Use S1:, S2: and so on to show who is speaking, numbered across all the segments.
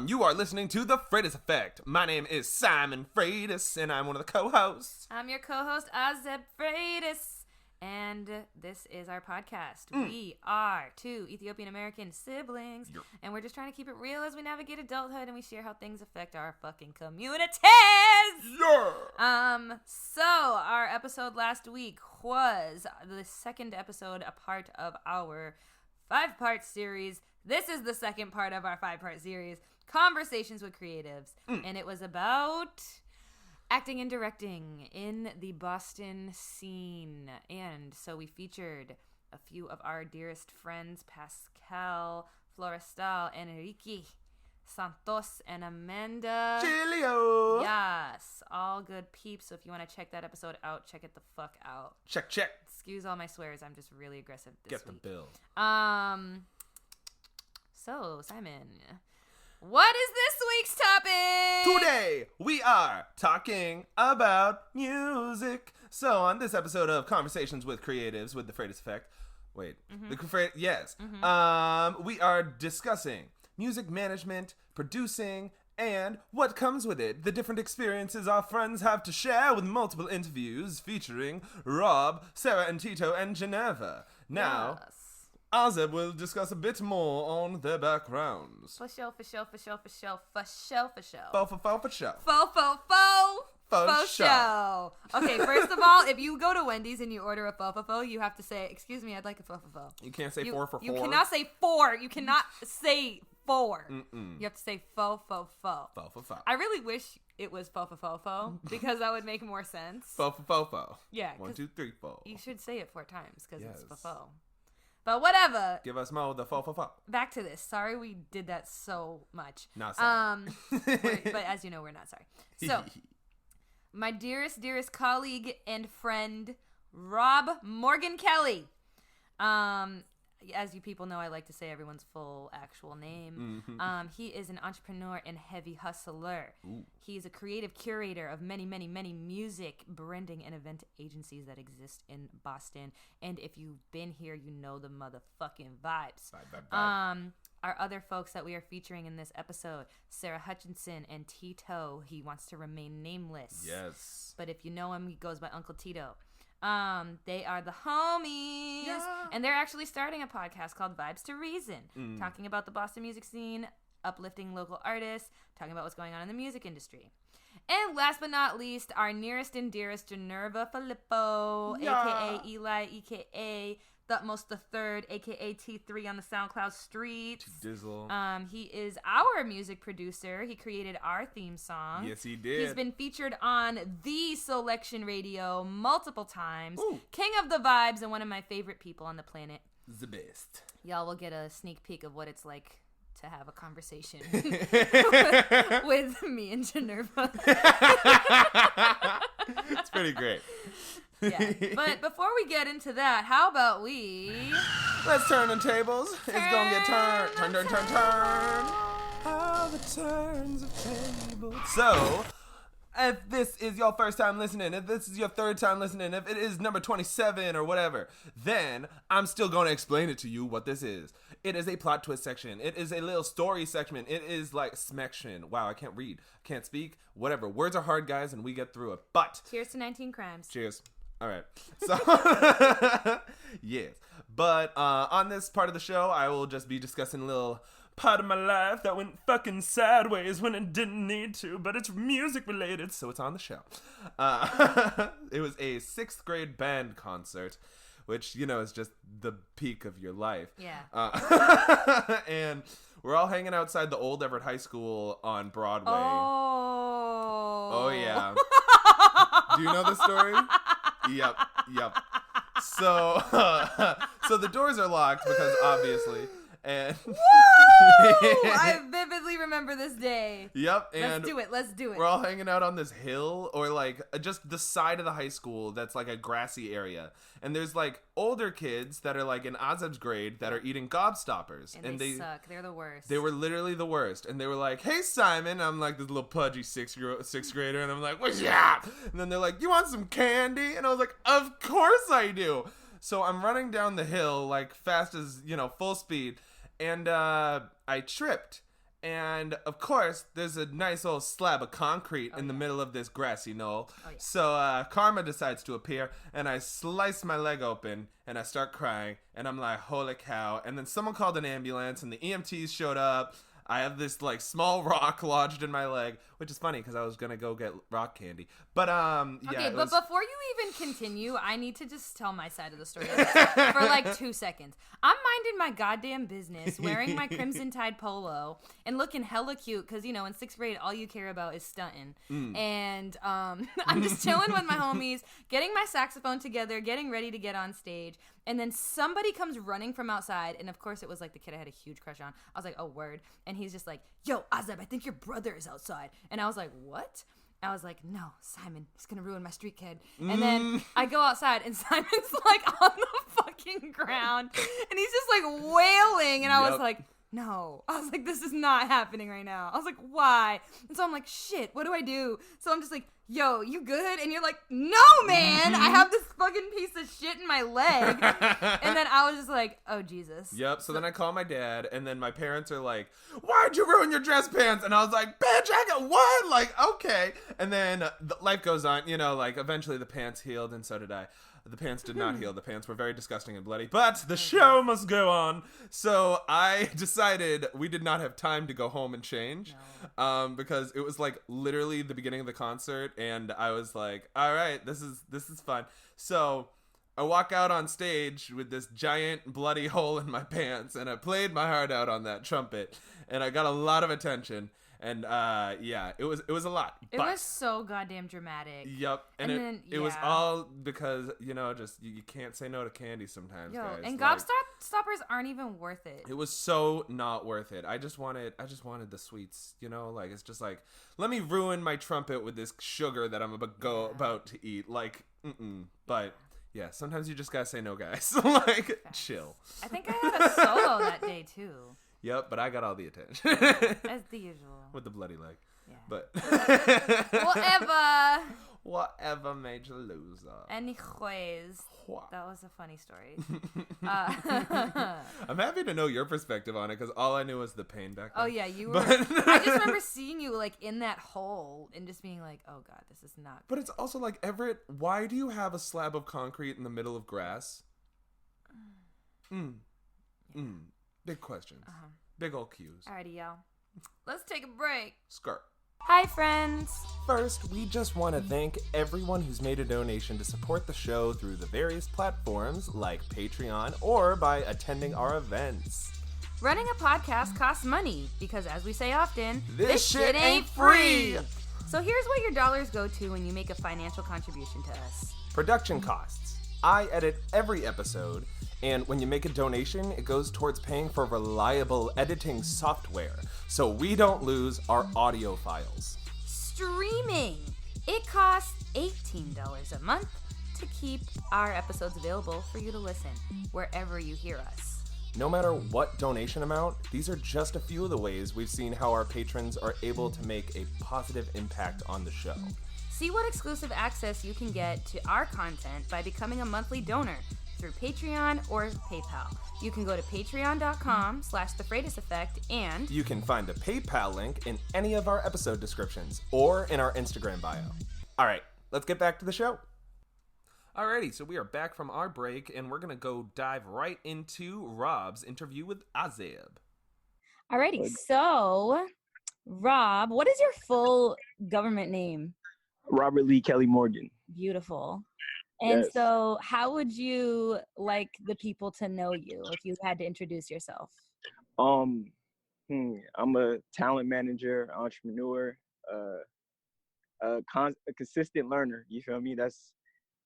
S1: You are listening to The Freitae Effect. My name is Simon Freitas, and I'm one of the co-hosts.
S2: I'm your co-host, Azeb Freitas, and this is our podcast. We are two Ethiopian-American siblings, and we're just trying to keep it real as we navigate adulthood, and we share how things affect our fucking communities!
S1: Yeah!
S2: So, our episode last week was the second episode, a part of our 5-part series. This is the second part of our 5-part series, Conversations with Creatives. And it was about acting and directing in the Boston scene. And so we featured a few of our dearest friends, Pascal, Florestal, Enrique, Santos, and Amanda.
S1: Chilio!
S2: Yes, all good peeps. So if you want to check that episode out, check it the fuck out.
S1: Check.
S2: Excuse all my swears. I'm just really aggressive this week.
S1: Get the bill.
S2: So, Simon, what is this week's topic?
S1: Today, we are talking about music. So, on this episode of Conversations with Creatives with the Freitae Effect, we are discussing music management, producing, and what comes with it. The different experiences our friends have to share with multiple interviews featuring Rob, Sarah, and Tito, and Jeannerva. Now,
S2: Yes.
S1: Azeb will discuss a bit more on their backgrounds.
S2: For sure.
S1: For sure.
S2: Faux show. Okay, first of all, if you go to Wendy's and you order a faux, you have to say, "Excuse me, I'd like a faux."
S1: You can't say 4 for 4.
S2: You cannot say 4. You cannot say 4. You have to say faux.
S1: Faux.
S2: I really wish it was faux because that would make more sense.
S1: Faux.
S2: Yeah.
S1: 1, 2, 3, 4.
S2: You should say it 4 times because it's faux. But whatever.
S1: Give us more of the faux.
S2: Back to this. Sorry we did that so much.
S1: Not sorry.
S2: But as you know, we're not sorry. So, my dearest colleague and friend, Rob Morgan Kelley. As you people know, I like to say everyone's full actual name. He is an entrepreneur and heavy hustler. He's a creative curator of many music, branding, and event agencies that exist in Boston. And if you've been here, you know the motherfucking vibes.
S1: Vibe.
S2: Our other folks that we are featuring in this episode, Sarah Hutchinson and Tito. He wants to remain nameless.
S1: Yes.
S2: But if you know him, he goes by Uncle Tito. They are the homies,
S1: yeah.
S2: And they're actually starting a podcast called Vibes to Reason, talking about the Boston music scene, uplifting local artists, talking about what's going on in the music industry. And last but not least, our nearest and dearest Jeannerva Phillipaux, aka Eli, aka Thutmose the Third, aka T3 on the SoundCloud streets.
S1: Dizzle.
S2: He is our music producer. He created our theme song.
S1: Yes, he did.
S2: He's been featured on The Selection Radio multiple times.
S1: Ooh.
S2: King of the vibes and one of my favorite people on the planet.
S1: The best.
S2: Y'all will get a sneak peek of what it's like to have a conversation with me and Jeannerva.
S1: It's pretty great.
S2: Yeah, but before we get into that, how about
S1: let's turn the tables. It's gonna get turned. Turn. How the turns of tables. So, if this is your first time listening, if this is your third time listening, if it is number 27 or whatever, then I'm still gonna explain it to you what this is. It is a plot twist section. It is a little story section. It is like smection. Wow, I can't read, can't speak, whatever. Words are hard, guys, and we get through it. But
S2: cheers to 19 crimes.
S1: Cheers. All right. So, yes. But on this part of the show, I will just be discussing a little part of my life that went fucking sideways when it didn't need to, but it's music related, so it's on the show. It was a 6th grade band concert, which, you know, is just the peak of your life.
S2: Yeah.
S1: And we're all hanging outside the old Everett High School on Broadway. Oh, yeah. Do you know the story? Yep. So the doors are locked because obviously, and
S2: woo! I vividly remember this day.
S1: Yep. And
S2: let's do it.
S1: We're all hanging out on this hill, or like just the side of the high school that's like a grassy area, and there's like older kids that are like in Azeb's grade that are eating gobstoppers,
S2: and they suck. They're the worst.
S1: They were literally the worst, and they were like, "Hey Simon," I'm like this little pudgy sixth grader, and I'm like, "What's up?" And then they're like, "You want some candy?" And I was like, "Of course I do." So I'm running down the hill like fast as, you know, full speed, and I tripped. And of course, there's a nice old slab of concrete in the middle of this grassy knoll. So Karma decides to appear, and I slice my leg open, and I start crying, and I'm like, holy cow. And then someone called an ambulance, and the EMTs showed up. I have this like small rock lodged in my leg, which is funny because I was gonna go get rock candy. But
S2: okay, but before you even continue, I need to just tell my side of the story for like 2 seconds. I'm minding my goddamn business, wearing my Crimson Tide polo and looking hella cute because, you know, in 6th grade, all you care about is stunting. And I'm just chilling with my homies, getting my saxophone together, getting ready to get on stage. And then somebody comes running from outside. And of course, it was like the kid I had a huge crush on. I was like, oh, word. And he's just like, yo, Azeb, I think your brother is outside. And I was like, what? I was like, no, Simon, he's going to ruin my street kid. And then I go outside and Simon's like on the fucking ground. And he's just like wailing. And I was like, no. I was like, this is not happening right now. I was like, why? And so I'm like, shit, what do I do? So I'm just like, yo, you good? And you're like, no, man, I have this fucking piece of shit in my leg. And then I was just like, oh, Jesus.
S1: Yep. So then I call my dad, and then my parents are like, why'd you ruin your dress pants? And I was like, bitch, I got what? Like, okay. And then life goes on, you know, like eventually the pants healed, and so did I. The pants did not heal. The pants were very disgusting and bloody, but the show must go on. So I decided we did not have time to go home and change, because it was like literally the beginning of the concert, and I was like, all right, this is fun. So I walk out on stage with this giant bloody hole in my pants, and I played my heart out on that trumpet, and I got a lot of attention. And yeah, it was a lot.
S2: It was so goddamn dramatic.
S1: Yep, and it was all because, you know, just you can't say no to candy sometimes, guys.
S2: And
S1: like,
S2: gobstoppers aren't even worth it.
S1: It was so not worth it. I just wanted the sweets, you know, like it's just like, let me ruin my trumpet with this sugar that I'm about to eat, like, But yeah, sometimes you just gotta say no, guys. Like, chill.
S2: I think I had a solo that day too.
S1: Yep, but I got all the attention.
S2: As the usual.
S1: With the bloody leg.
S2: Yeah.
S1: But whatever made you loser.
S2: Anyways, that was a funny story.
S1: I'm happy to know your perspective on it because all I knew was the pain back then.
S2: Oh yeah, you were. I just remember seeing you like in that hole and just being like, "Oh God, this is not."
S1: But it's also like, Everett, why do you have a slab of concrete in the middle of grass? Big questions. Big old cues.
S2: Alrighty, y'all. Let's take a break.
S1: Skirt.
S2: Hi, friends.
S1: First, we just want to thank everyone who's made a donation to support the show through the various platforms like Patreon or by attending our events.
S2: Running a podcast costs money because, as we say often,
S1: this shit ain't free!
S2: So here's what your dollars go to when you make a financial contribution to us.
S1: Production costs. I edit every episode, and when you make a donation, it goes towards paying for reliable editing software, so we don't lose our audio files.
S2: Streaming. It costs $18 a month to keep our episodes available for you to listen wherever you hear us.
S1: No matter what donation amount, these are just a few of the ways we've seen how our patrons are able to make a positive impact on the show.
S2: See what exclusive access you can get to our content by becoming a monthly donor through Patreon or PayPal. You can go to patreon.com/The Freitae Effect, and
S1: you can find the PayPal link in any of our episode descriptions or in our Instagram bio. All right, let's get back to the show. Alrighty, so we are back from our break, and we're going to go dive right into Rob's interview with Azeb.
S2: Alrighty, so Rob, what is your full government name?
S3: Robert Lee Kelley-Morgan.
S2: Beautiful. And
S3: Yes.
S2: so how would you like the people to know you if you had to introduce yourself?
S3: I'm a talent manager, entrepreneur, a consistent learner. You feel me?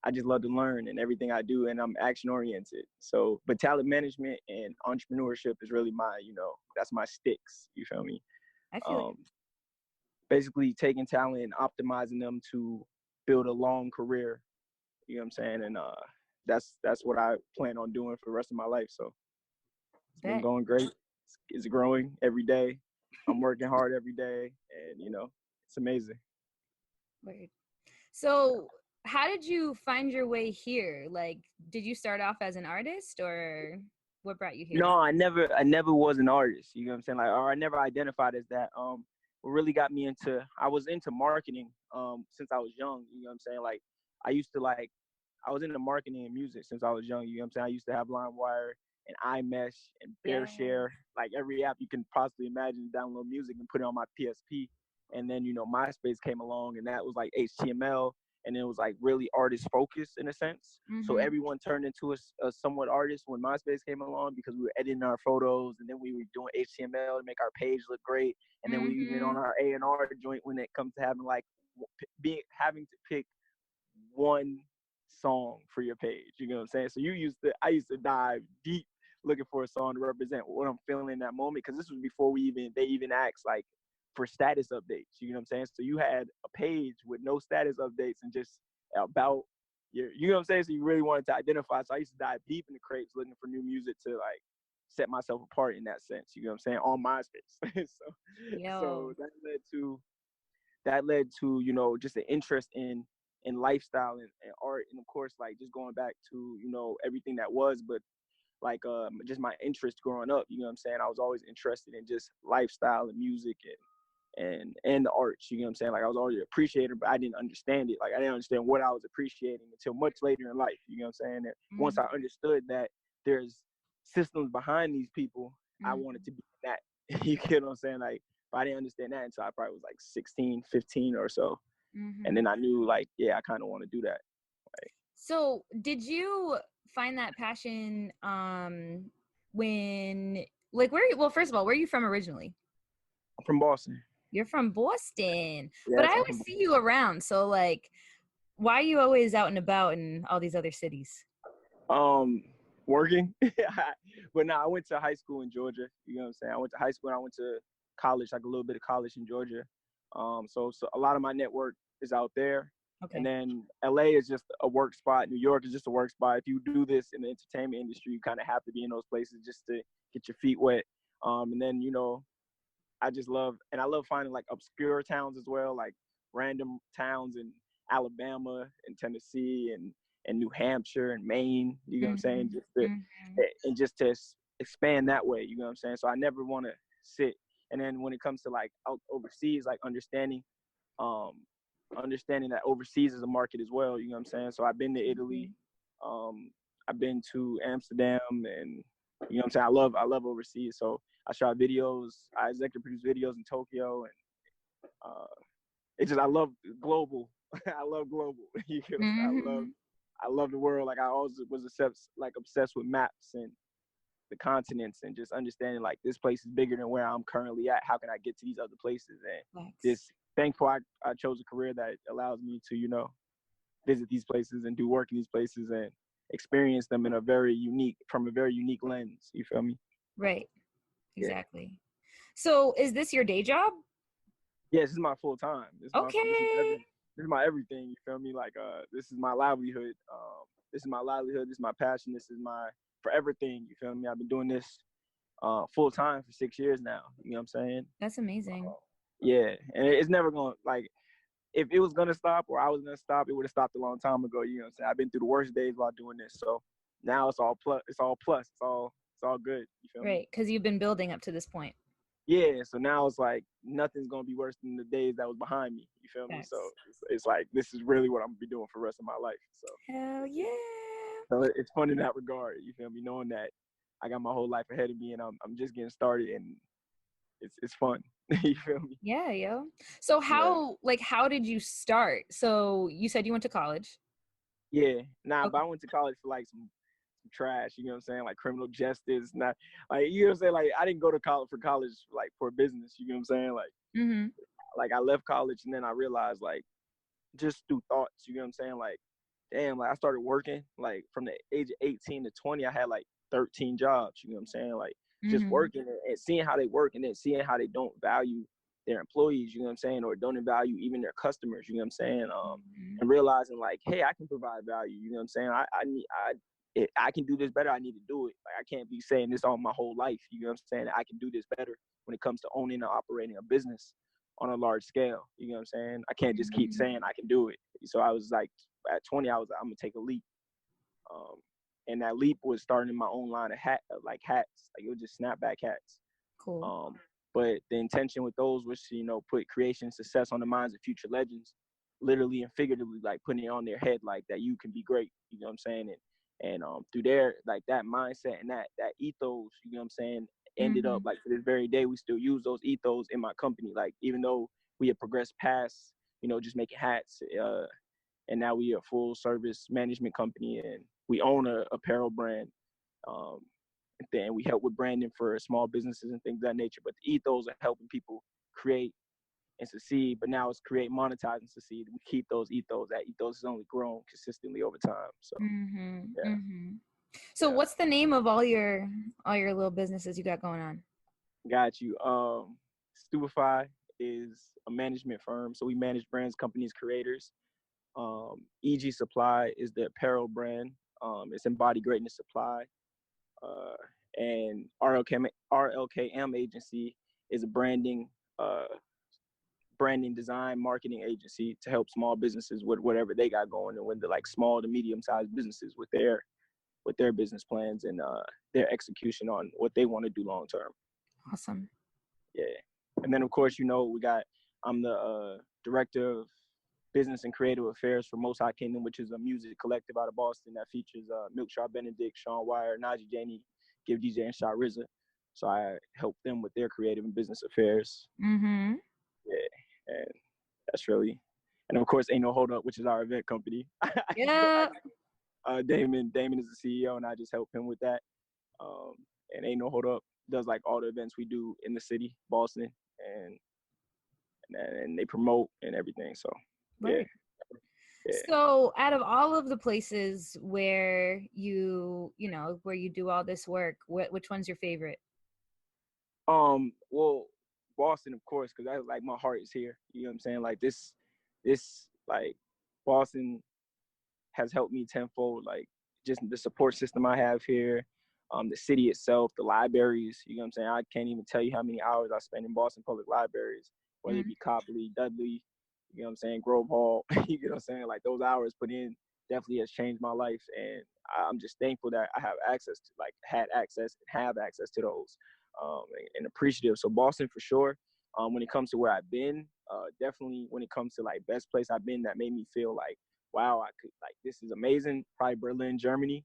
S3: I just love to learn in everything I do, and I'm action oriented. So, but talent management and entrepreneurship is really that's my sticks. You feel me?
S2: I feel
S3: Basically taking talent and optimizing them to build a long career. You know what I'm saying? And that's what I plan on doing for the rest of my life. So it's been going great. It's growing every day. I'm working hard every day, and it's amazing.
S2: Weird. So how did you find your way here? Like, did you start off as an artist or? What brought you here?
S3: No, I never was an artist. You know what I'm saying? Like, or I never identified as that. What really got me into, I was into marketing since I was young. You know what I'm saying? Like, I used to like, I was into marketing and music since I was young. You know what I'm saying? I used to have LimeWire and iMesh and BearShare, like every app you can possibly imagine, download music and put it on my PSP. And then, you know, MySpace came along, and that was like HTML, and it was like really artist focused in a sense. So everyone turned into a somewhat artist when MySpace came along, because we were editing our photos, and then we were doing HTML to make our page look great. And then we even on our A&R joint when it comes to having like having to pick one song for your page. You know what I'm saying? So I used to dive deep looking for a song to represent what I'm feeling in that moment, because this was before they even asked like for status updates. You know what I'm saying? So you had a page with no status updates and just about you know what I'm saying? So you really wanted to identify. So I used to dive deep in the crates looking for new music to like set myself apart in that sense. You know what I'm saying? On MySpace. So that led to, you know, just an interest in lifestyle and art, and of course like just going back to, you know, everything that was, but like just my interest growing up. You know what I'm saying? I was always interested in just lifestyle and music and the arts. You know what I'm saying? Like I was always an appreciator, but I didn't understand it. Like I didn't understand what I was appreciating until much later in life. You know what I'm saying? And once I understood that there's systems behind these people, I wanted to be that. You get what I'm saying? Like, but I didn't understand that until I probably was like 16, 15 or so. And then I knew like, yeah, I kind of want to do that. Like,
S2: so did you find that passion when, like, first of all, where are you from originally?
S3: I'm from Boston.
S2: You're from Boston.
S3: Yes,
S2: but I always see you around, so like, why are you always out and about in all these other cities?
S3: Working. But no, I went to high school in Georgia. You know what I'm saying? I went to high school and I went to college, like a little bit of college in Georgia. So a lot of my network is out there. Okay. And then LA is just a work spot. New York is just a work spot. If you do this in the entertainment industry, you kind of have to be in those places just to get your feet wet. And then, you know, I love finding like obscure towns as well, like random towns in Alabama and Tennessee and New Hampshire and Maine. You know what I'm saying? Just to expand that way. You know what I'm saying? So I never want to sit. And then when it comes to like overseas, like understanding that overseas is a market as well. You know what I'm saying? So I've been to Italy. I've been to Amsterdam, and you know what I'm saying? I love overseas. So I shot videos. I executive produce videos in Tokyo, and I love global. I love global. You know, I love the world. Like I always was obsessed with maps and the continents, and just understanding like this place is bigger than where I'm currently at. How can I get to these other places? And just thankful I chose a career that allows me to, you know, visit these places and do work in these places and experience them from a very unique lens. You feel me?
S2: Right. Exactly. Yeah. So is this your day job?
S3: Yeah, this is my full time. This is my everything. You feel me? Like this is my livelihood. This is my livelihood. This is my passion. This is my forever thing. You feel me? I've been doing this full time for 6 years now. You know what I'm saying?
S2: That's amazing.
S3: Yeah, and it's never gonna, like, if it was gonna stop or I was gonna stop, it would have stopped a long time ago. You know what I'm saying? I've been through the worst days while doing this, so now it's all plus. It's all good. You feel me?
S2: Right, because you've been building up to this point.
S3: Yeah, so now it's like nothing's gonna be worse than the days that was behind me. You feel me? So it's like this is really what I'm gonna be doing for the rest of my life. So
S2: hell yeah.
S3: So it's fun in that regard. You feel me? Knowing that I got my whole life ahead of me, and I'm just getting started, and it's fun. You feel me?
S2: Yeah, yo. So how did you start? So you said you went to college.
S3: Yeah, but I went to college for like some trash, you know what I'm saying? Like criminal justice, not like, you know what I'm saying? Like I didn't go to college like for business, you know what I'm saying? Like, like I left college and then I realized, like, just through thoughts, you know what I'm saying? Like, damn, like I started working like from the age of 18 to 20, I had like 13 jobs, you know what I'm saying? Like just working and seeing how they work, and then seeing how they don't value their employees, you know what I'm saying? Or don't value even their customers, you know what I'm saying? And realizing like, hey, I can provide value, you know what I'm saying? I can do this better. I need to do it. Like I can't be saying this all my whole life. You know what I'm saying? I can do this better when it comes to owning and operating a business on a large scale. You know what I'm saying? I can't just keep saying I can do it. So I was like, at 20, I'm gonna take a leap. and that leap was starting my own line of hats. Like it was just snapback hats.
S2: Cool.
S3: But the intention with those was to, put creation and success on the minds of future legends, literally and figuratively, like putting it on their head, like that you can be great. You know what I'm saying? And through there, like that mindset and that ethos, you know what I'm saying, ended up like to this very day, we still use those ethos in my company. Like even though we have progressed past, just making hats, and now we are a full service management company, and we own a apparel brand. Then we help with branding for small businesses and things of that nature. But the ethos are helping people create and succeed. But now it's create, monetize, and succeed. We keep those ethos. That ethos has only grown consistently over time. So, yeah.
S2: So, what's the name of all your little businesses you got going on?
S3: Got you. Stupefy is a management firm, so we manage brands, companies, creators. EG Supply is the apparel brand. It's Embodied Greatness Supply. And RLKM agency is a branding design marketing agency to help small businesses with whatever they got going, and with the like small to medium sized businesses with their business plans and their execution on what they want to do long term.
S2: Awesome.
S3: Yeah. And then of course, I'm the director of business and creative affairs for Most High Kingdom, which is a music collective out of Boston that features Milkshaw Benedict, Sean Wire, Najee Janie, Give DJ, and Shah RZA. So I help them with their creative and business affairs.
S2: Yeah,
S3: and that's really, and of course, Ain't No Hold Up, which is our event company.
S2: Yeah.
S3: Damon is the CEO, and I just help him with that. And Ain't No Hold Up does like all the events we do in the city, Boston, and they promote and everything. So.
S2: Right. Yeah. So out of all of the places where you do all this work, which one's your favorite?
S3: Well, Boston, of course, because like my heart is here. You know what I'm saying? Like this like Boston has helped me tenfold. Like just the support system I have here, the city itself, the libraries. You know what I'm saying? I can't even tell you how many hours I spend in Boston Public Libraries, whether it be Copley, Dudley. You know what I'm saying? Grove Hall, you know what I'm saying? Like those hours put in definitely has changed my life. And I'm just thankful that I have access to those and appreciative. So Boston for sure. When it comes to where I've been, definitely when it comes to like best place I've been that made me feel like, wow, this is amazing. Probably Berlin, Germany.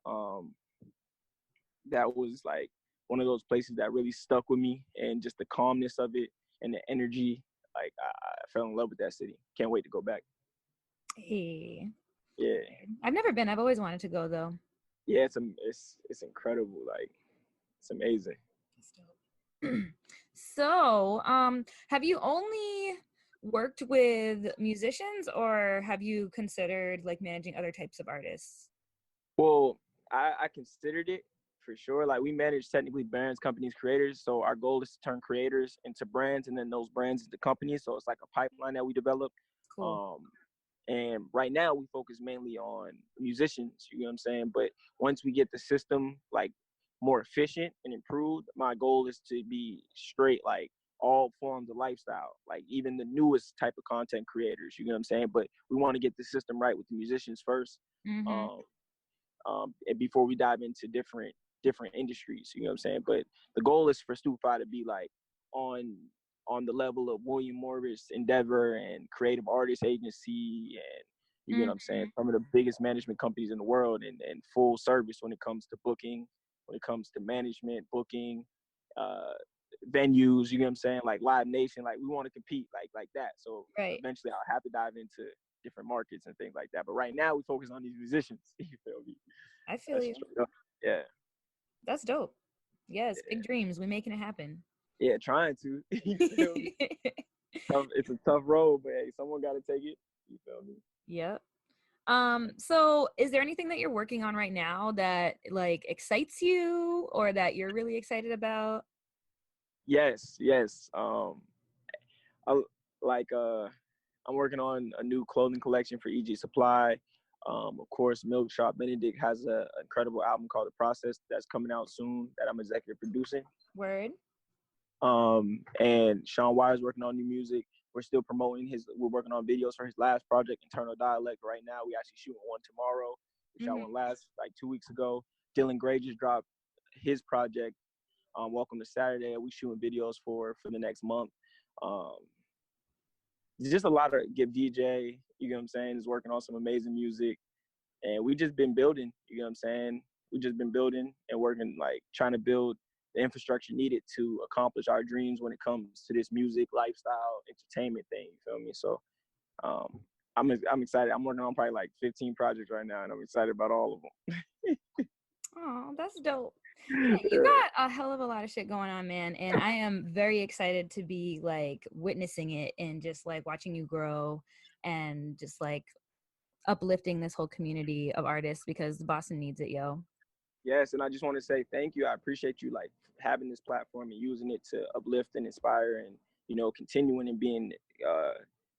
S3: That was like one of those places that really stuck with me, and just the calmness of it and the energy. Like I fell in love with that city. Can't wait to go back.
S2: Hey.
S3: Yeah.
S2: I've never been. I've always wanted to go though.
S3: Yeah, it's incredible. Like it's amazing.
S2: So, have you only worked with musicians, or have you considered like managing other types of artists?
S3: Well, I considered it for sure. Like we manage technically brands, companies, creators. So our goal is to turn creators into brands, and then those brands into companies. So it's like a pipeline that we develop.
S2: Cool.
S3: And right now we focus mainly on musicians, you know what I'm saying? But once we get the system like more efficient and improved, my goal is to be straight like all forms of lifestyle, like even the newest type of content creators, you know what I'm saying? But we want to get the system right with the musicians first. And before we dive into different industries, you know what I'm saying? But the goal is for Stupefy to be like on the level of William Morris, Endeavor, and Creative Artists Agency, and you know what I'm saying, some of the biggest management companies in the world, and full service when it comes to booking, when it comes to management, booking, venues, you know what I'm saying, like Live Nation. Like we want to compete like that. So eventually I'll have to dive into different markets and things like that. But right now we focus on these musicians. You feel me?
S2: I feel you.
S3: Yeah.
S2: That's dope. Yes, big dreams. We're making it happen.
S3: Yeah, trying to. You feel me? It's a tough road, but hey, someone got to take it. You feel me?
S2: Yep. So is there anything that you're working on right now that like excites you, or that you're really excited about?
S3: Yes. I'm working on a new clothing collection for EG Supply. Of course, Milkshaw Benedict has an incredible album called The Process that's coming out soon that I'm executive producing.
S2: Word.
S3: And Sean Wire's working on new music. We're still promoting we're working on videos for his last project, Internal Dialect, right now. We actually shooting one tomorrow. We shot one last, like 2 weeks ago. Dylan Gray just dropped his project, Welcome to Saturday. We shooting videos for the next month. Just a lot of get DJ, you know what I'm saying, is working on some amazing music. And we just been building, you know what I'm saying? We just been building and working, like trying to build the infrastructure needed to accomplish our dreams when it comes to this music, lifestyle, entertainment thing, you feel me? So I'm excited. I'm working on probably like 15 projects right now, and I'm excited about all of them.
S2: Oh, that's dope. Yeah, you got a hell of a lot of shit going on, man. And I am very excited to be like witnessing it and just like watching you grow and just like uplifting this whole community of artists because Boston needs it, yo.
S3: Yes, and I just want to say thank you. I appreciate you like having this platform and using it to uplift and inspire and, you know, continuing and being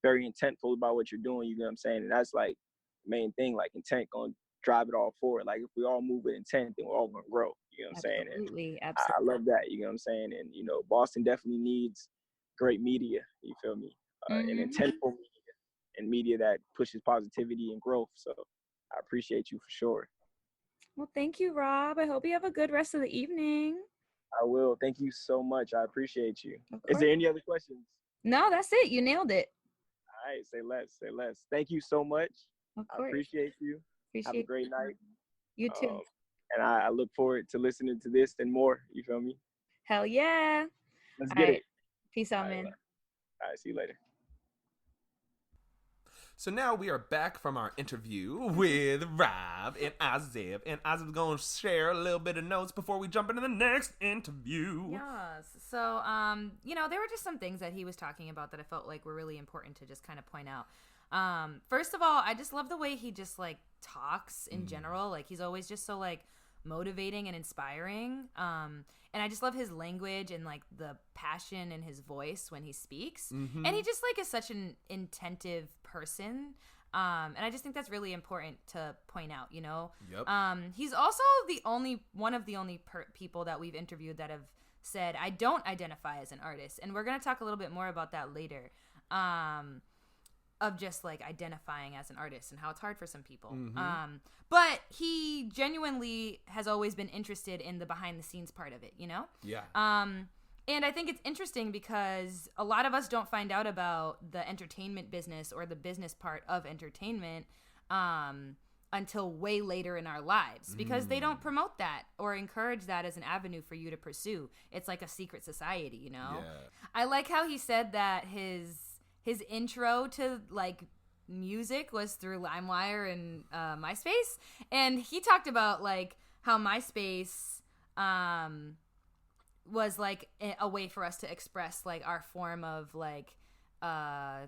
S3: very intentful about what you're doing, you know what I'm saying? And that's like the main thing, like intent gonna drive it all forward. Like if we all move with intent, then we're all gonna grow, you know what I'm saying?
S2: Absolutely,
S3: And
S2: absolutely.
S3: I love that, you know what I'm saying? And, you know, Boston definitely needs great media, you feel me? And intentful media and media that pushes positivity and growth. So I appreciate you for sure.
S2: Well, thank you, Rob. I hope you have a good rest of the evening.
S3: I will. Thank you so much. I appreciate you.
S2: Of
S3: Is
S2: course.
S3: there any other questions?
S2: No, that's it. You nailed it.
S3: All right, say less, say less. Thank you so much.
S2: Of
S3: I
S2: course.
S3: appreciate you. Have a great night.
S2: You too.
S3: And I look forward to listening to this and more. You feel me?
S2: Hell yeah.
S3: Let's get it.
S2: Peace out, man.
S3: All right, see you later.
S1: So now we are back from our interview with Rob and Azib. And Azib's going to share a little bit of notes before we jump into the next interview.
S2: Yes. So, you know, there were just some things that he was talking about that I felt like were really important to just kind of point out. First of all, I just love the way he just like talks in general. Like he's always just so like motivating and inspiring. And I just love his language and like the passion in his voice when he speaks. And he just like is such an attentive person. And I just think that's really important to point out, you know?
S1: Yep.
S2: He's also one of the only people that we've interviewed that have said, I don't identify as an artist. And we're going to talk a little bit more about that later. Of just like identifying as an artist and how it's hard for some people. But he genuinely has always been interested in the behind the scenes part of it, you know?
S1: Yeah.
S2: And I think it's interesting because a lot of us don't find out about the entertainment business or the business part of entertainment until way later in our lives because they don't promote that or encourage that as an avenue for you to pursue. It's like a secret society, you know?
S1: Yeah.
S2: I like how he said that his intro to like music was through LimeWire and MySpace, and he talked about like how MySpace was like a way for us to express like our form of like our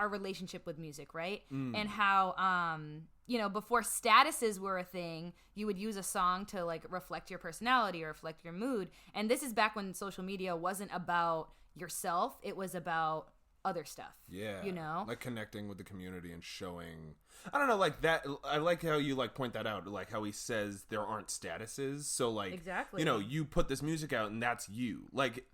S2: relationship with music, right? And how you know, before statuses were a thing, you would use a song to like reflect your personality or reflect your mood, and this is back when social media wasn't about yourself, it was about other stuff.
S1: Yeah.
S2: You know?
S1: Like connecting with the community and showing, I don't know, like that. I like how you like point that out, like how he says there aren't statuses. So like,
S2: exactly.
S1: You know, you put this music out and that's you. Like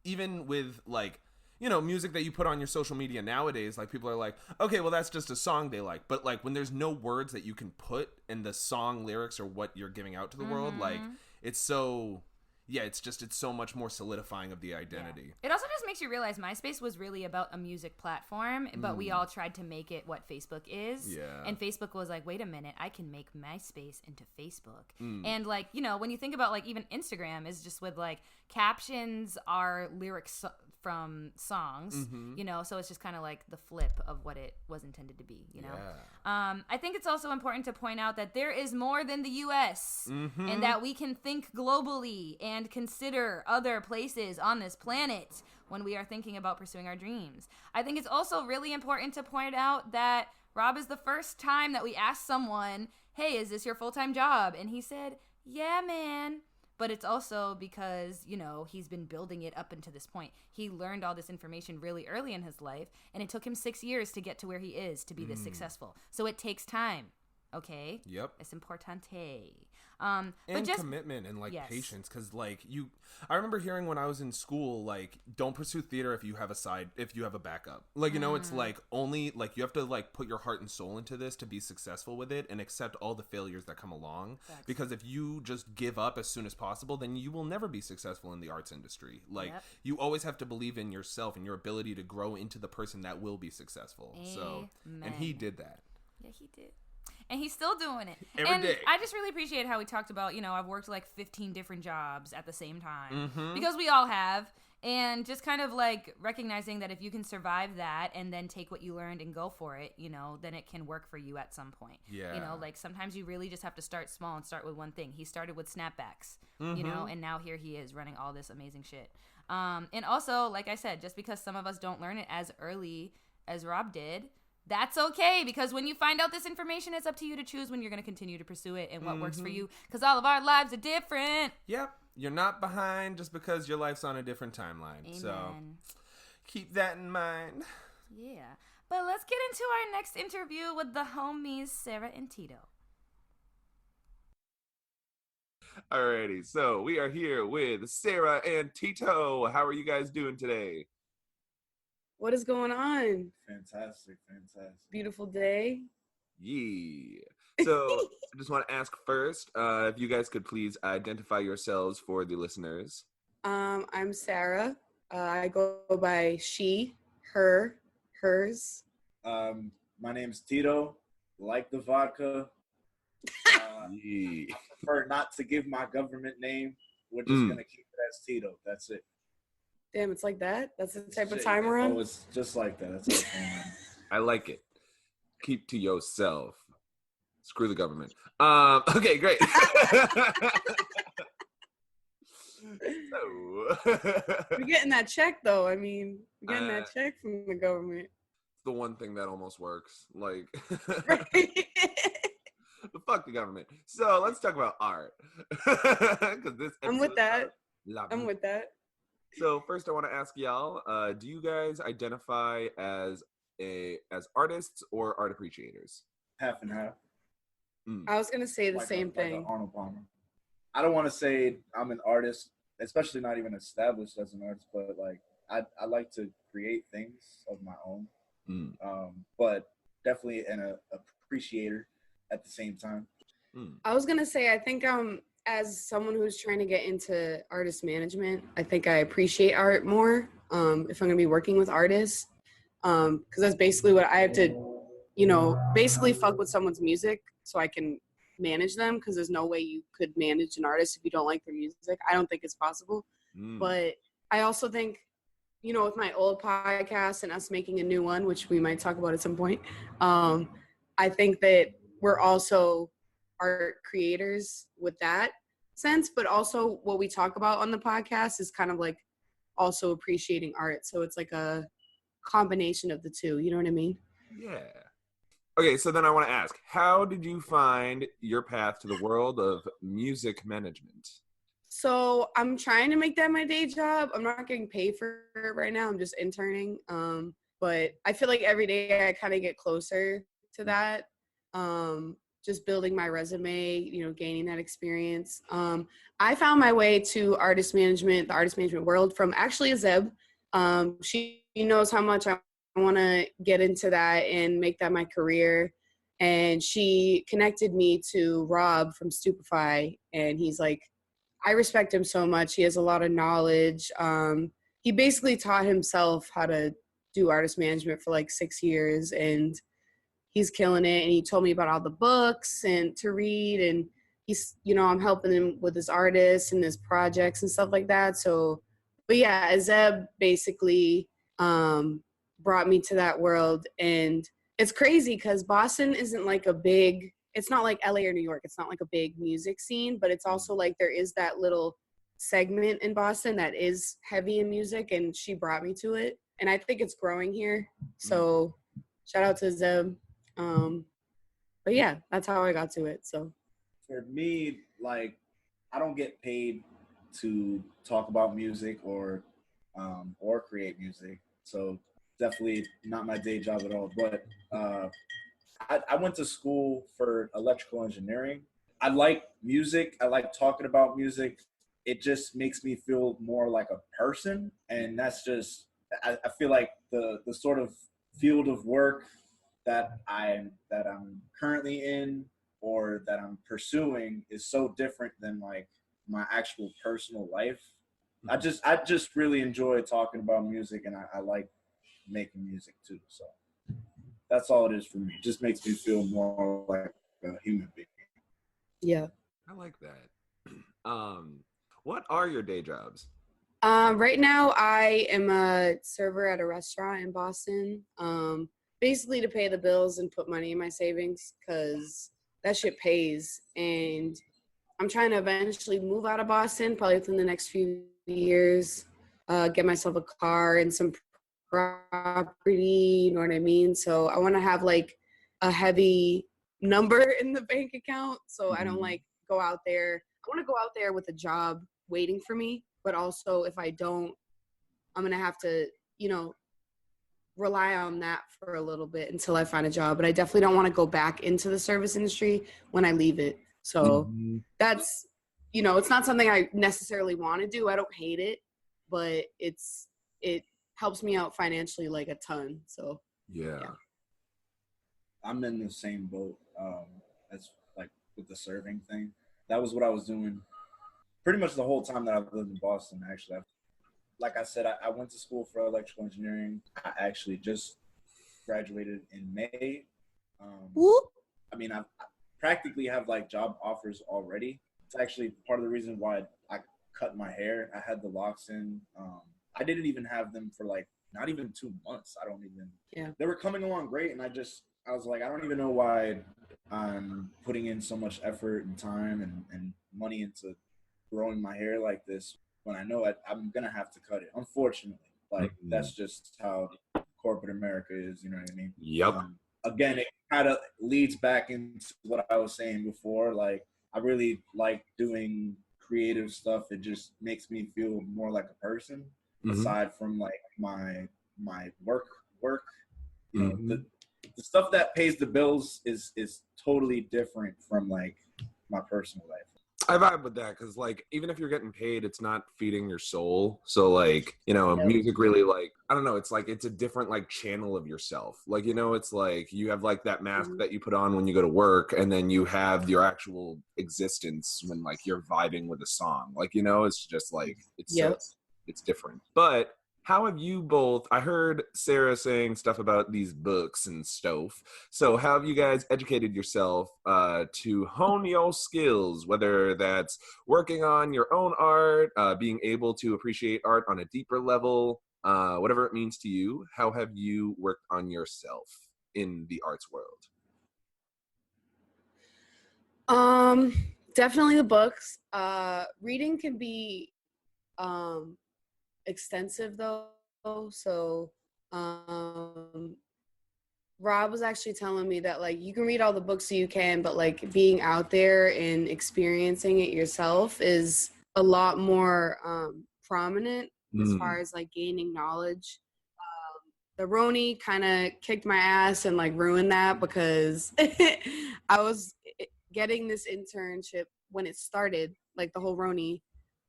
S1: even with like, you know, music that you put on your social media nowadays, like people are like, okay, well that's just a song they like. But like when there's no words that you can put in the song lyrics or what you're giving out to the world, like it's so... Yeah, it's so much more solidifying of the identity.
S2: Yeah. It also just makes you realize MySpace was really about a music platform, but we all tried to make it what Facebook is.
S1: Yeah.
S2: And Facebook was like, wait a minute, I can make MySpace into Facebook. And like, you know, when you think about like even Instagram is just with like captions are lyrics from songs, you know, so it's just kind of like the flip of what it was intended to be, you know?
S1: Yeah.
S2: I think it's also important to point out that there is more than the U.S. and that we can think globally and consider other places on this planet when we are thinking about pursuing our dreams. I think it's also really important to point out that Rob is the first time that we asked someone, hey, is this your full-time job? And he said, yeah, man. But it's also because, you know, he's been building it up until this point. He learned all this information really early in his life, and it took him 6 years to get to where he is to be this successful. So it takes time, Okay.
S1: Yep.
S2: It's importante.
S1: And
S2: but just
S1: commitment and like
S2: yes.
S1: patience, because like I remember hearing when I was in school, like, don't pursue theater if you have a backup, like, you know, it's like only like you have to like put your heart and soul into this to be successful with it and accept all the failures that come along.
S2: Facts.
S1: Because if you just give up as soon as possible, then you will never be successful in the arts industry. Like, you always have to believe in yourself and your ability to grow into the person that will be successful. So, and he did that.
S2: Yeah, he did. And he's still doing it.
S1: Every day.
S2: I just really appreciate how he talked about, you know, I've worked like 15 different jobs at the same time. Because we all have. And just kind of like recognizing that if you can survive that and then take what you learned and go for it, you know, then it can work for you at some point.
S1: Yeah.
S2: You know, like sometimes you really just have to start small and start with one thing. He started with snapbacks, you know, and now here he is running all this amazing shit. And also, like I said, just because some of us don't learn it as early as Rob did, that's okay, because when you find out this information, it's up to you to choose when you're going to continue to pursue it and what works for you, because all of our lives are different.
S1: Yep. You're not behind just because your life's on a different timeline.
S2: Amen.
S1: So keep that in mind.
S2: Yeah. But let's get into our next interview with the homies, Sarah and Tito.
S1: Alrighty, so we are here with Sarah and Tito. How are you guys doing today?
S4: What is going on?
S5: Fantastic.
S4: Beautiful day.
S1: Yeah. So I just want to ask first, if you guys could please identify yourselves for the listeners.
S4: I'm Sarah. I go by she, her, hers.
S5: My name's Tito. Like the vodka.
S1: Yeah.
S5: I prefer not to give my government name. We're just gonna keep it as Tito. That's it.
S4: Damn, it's like that? That's the type of
S5: Shit,
S4: time we're on?
S5: Oh, it's just like that. That's it.
S1: I like it. Keep to yourself. Screw the government. Okay, great.
S4: We're getting that check, though. I mean, we're getting that check from the government.
S1: The one thing that almost works. Like,
S4: Right.
S1: fuck the government. So let's talk about art.
S4: I'm with that. I'm with that.
S1: So first I want to ask y'all, do you guys identify as artists or art appreciators?
S5: Half and half.
S4: I was going to say the same
S5: Like
S4: thing.
S5: Arnold Palmer. I don't want to say I'm an artist, especially not even established as an artist, but like I like to create things of my own. But definitely an appreciator at the same time.
S4: I was going to say, I think as someone who's trying to get into artist management, I think I appreciate art more if I'm going to be working with artists. Because that's basically what I have to, you know, basically fuck with someone's music so I can manage them, because there's no way you could manage an artist if you don't like their music. I don't think it's possible. But I also think, you know, with my old podcast and us making a new one, which we might talk about at some point, I think that we're also art creators with that sense, but also what we talk about on the podcast is kind of like also appreciating art. So it's like a combination of the two. You know what I mean?
S1: Yeah. Okay, so then I want to ask, how did you find your path to the world of music management?
S4: So I'm trying to make that my day job. I'm not getting paid for it right now. I'm just interning. But I feel like every day I kind of get closer to that. Just building my resume, you know, gaining that experience. I found my way to the artist management world from actually a Zeb. She knows how much I want to get into that and make that my career. And she connected me to Rob from Stupefy. And he's like, I respect him so much. He has a lot of knowledge. He basically taught himself how to do artist management for like 6 years, and he's killing it. And he told me about all the books and to read, and he's, you know, I'm helping him with his artists and his projects and stuff like that. So, but yeah, Zeb basically brought me to that world. And it's crazy because Boston isn't like it's not like LA or New York. It's not like a big music scene, but it's also like there is that little segment in Boston that is heavy in music, and she brought me to it. And I think it's growing here. So shout out to Zeb. But yeah, that's how I got to it. So
S5: for me, like, I don't get paid to talk about music or create music. So definitely not my day job at all. But I went to school for electrical engineering. I like music. I like talking about music. It just makes me feel more like a person. And that's just, I feel like the sort of field of work that I'm currently in or that I'm pursuing is so different than like my actual personal life. I just really enjoy talking about music, and I like making music too. So that's all it is for me. It just makes me feel more like a human being.
S4: Yeah.
S1: I like that. What are your day jobs?
S4: Right now I am a server at a restaurant in Boston. Basically to pay the bills and put money in my savings because that shit pays. And I'm trying to eventually move out of Boston, probably within the next few years, get myself a car and some property, you know what I mean? So I want to have like a heavy number in the bank account so I don't like go out there. I want to go out there with a job waiting for me, but also if I don't, I'm going to have to, rely on that for a little bit until I find a job. But I definitely don't want to go back into the service industry when I leave it. So that's, it's not something I necessarily want to do. I don't hate it, but it helps me out financially like a ton. So
S1: yeah.
S5: I'm in the same boat as like with the serving thing. That was what I was doing pretty much the whole time that I've lived in Boston, actually. Like I said, I went to school for electrical engineering. I actually just graduated in May. I mean, I practically have like job offers already. It's actually part of the reason why I cut my hair. I had the locks in. I didn't even have them for like not even 2 months. They were coming along great. And I was like, I don't even know why I'm putting in so much effort and time and money into growing my hair like this when I know I'm going to have to cut it. Unfortunately, like that's just how corporate America is. You know what I mean?
S1: Yep.
S5: Again, it kind of leads back into what I was saying before. Like, I really like doing creative stuff. It just makes me feel more like a person aside from like my work. You know, the stuff that pays the bills is totally different from like my personal life.
S1: I vibe with that because, like, even if you're getting paid, it's not feeding your soul. So, like, music really, like, I don't know, it's like it's a different, like, channel of yourself. Like, it's like you have, like, that mask that you put on when you go to work, and then you have your actual existence when, like, you're vibing with a song. Like, it's just, like, it's different. But how have you both, I heard Sarah saying stuff about these books and stuff. So how have you guys educated yourself to hone your skills, whether that's working on your own art, being able to appreciate art on a deeper level, whatever it means to you? How have you worked on yourself in the arts world?
S4: Definitely the books. Reading can be extensive though, so Rob was actually telling me that like you can read all the books you can, but like being out there and experiencing it yourself is a lot more prominent as far as like gaining knowledge. The Roni kind of kicked my ass and like ruined that because I was getting this internship when it started, like the whole Roni,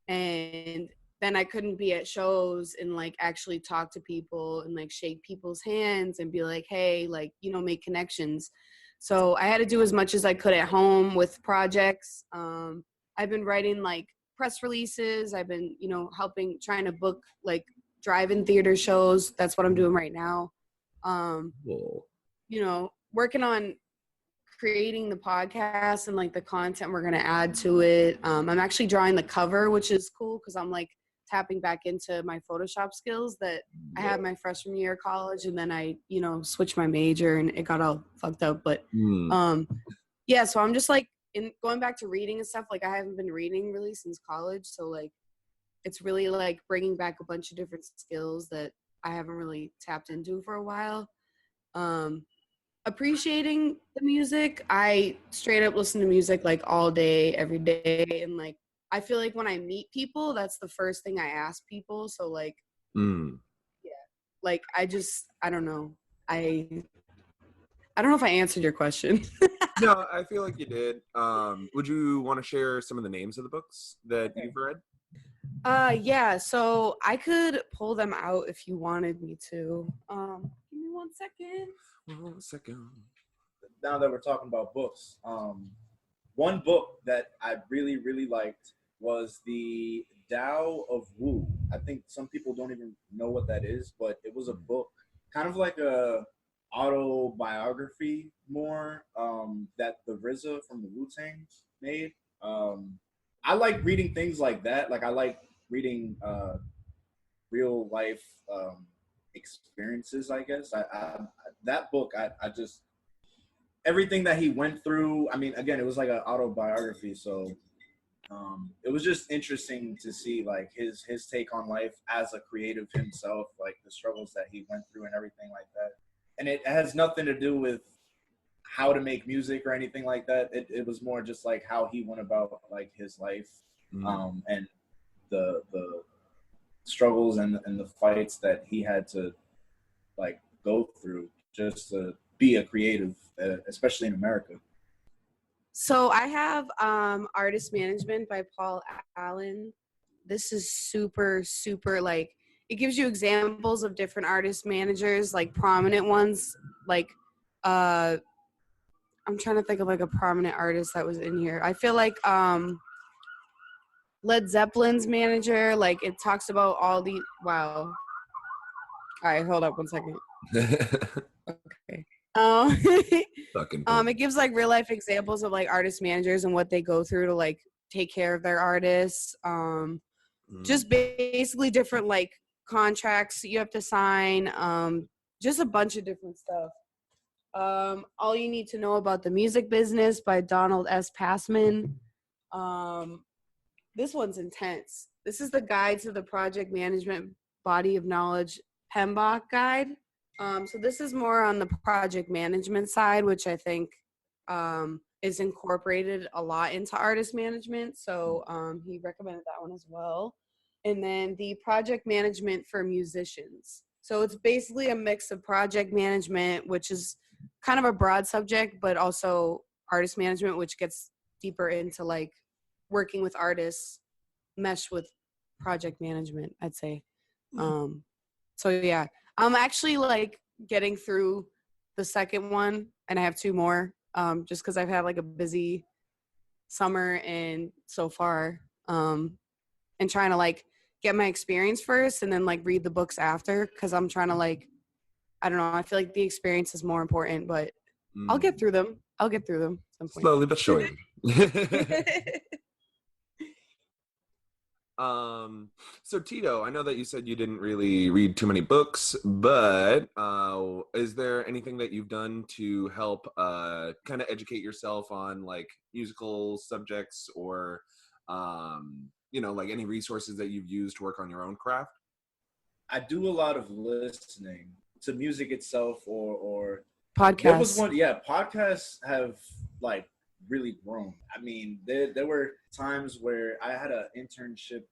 S4: and then I couldn't be at shows and like actually talk to people and like shake people's hands and be like, hey, like, make connections. So I had to do as much as I could at home with projects. I've been writing like press releases. I've been, trying to book like drive-in theater shows. That's what I'm doing right now. Working on creating the podcast and like the content we're going to add to it. I'm actually drawing the cover, which is cool because I'm like tapping back into my Photoshop skills that I had my freshman year of college, and then I, switched my major and it got all fucked up. But so I'm just like going back to reading and stuff. Like I haven't been reading really since college, so like it's really like bringing back a bunch of different skills that I haven't really tapped into for a while. Appreciating the music. I straight up listen to music like all day, every day. And like, I feel like when I meet people, that's the first thing I ask people. So like, like, I don't know. I don't know if I answered your question.
S1: No, I feel like you did. Would you want to share some of the names of the books that you've read?
S4: Yeah, so I could pull them out if you wanted me to. Give me 1 second.
S1: 1 second.
S5: Now that we're talking about books, one book that I really, really liked was the Tao of Wu. I think some people don't even know what that is, but it was a book, kind of like a autobiography more, that the RZA from the Wu-Tang made. I like reading things like that. Like I like reading real life experiences, I guess. I that book, I just, everything that he went through. I mean, again, it was like an autobiography, so it was just interesting to see like his take on life as a creative himself, like the struggles that he went through and everything like that. And it has nothing to do with how to make music or anything like that. It was more just like how he went about like his life, and the struggles and the fights that he had to like go through just to be a creative, especially in America.
S4: So I have Artist Management by Paul Allen. This is super, super, like, it gives you examples of different artist managers, like prominent ones. Like, I'm trying to think of like a prominent artist that was in here. I feel like Led Zeppelin's manager, like it talks about all the, wow. All right, hold up 1 second. Okay. It gives like real life examples of like artist managers and what they go through to like take care of their artists. Just basically different like contracts you have to sign. Just a bunch of different stuff. All You Need to Know About the Music Business by Donald S. Passman. This one's intense. This is the guide to the project management body of knowledge PMBOK guide. So this is more on the project management side, which I think is incorporated a lot into artist management. So he recommended that one as well. And then the project management for musicians. So it's basically a mix of project management, which is kind of a broad subject, but also artist management, which gets deeper into like working with artists, mesh with project management, I'd say. So yeah, I'm actually like getting through the second one, and I have 2 more, just because I've had like a busy summer and so far, and trying to like get my experience first and then like read the books after, because I'm trying to like, I don't know, I feel like the experience is more important, but I'll get through them. I'll get through them at some point.
S1: Slowly but surely. So Tito, I know that you said you didn't really read too many books, but is there anything that you've done to help kind of educate yourself on like musical subjects, or like any resources that you've used to work on your own craft?
S5: I do a lot of listening to music itself, or
S4: Podcasts.
S5: There was one, podcasts have like really grown. I mean, there were times where I had an internship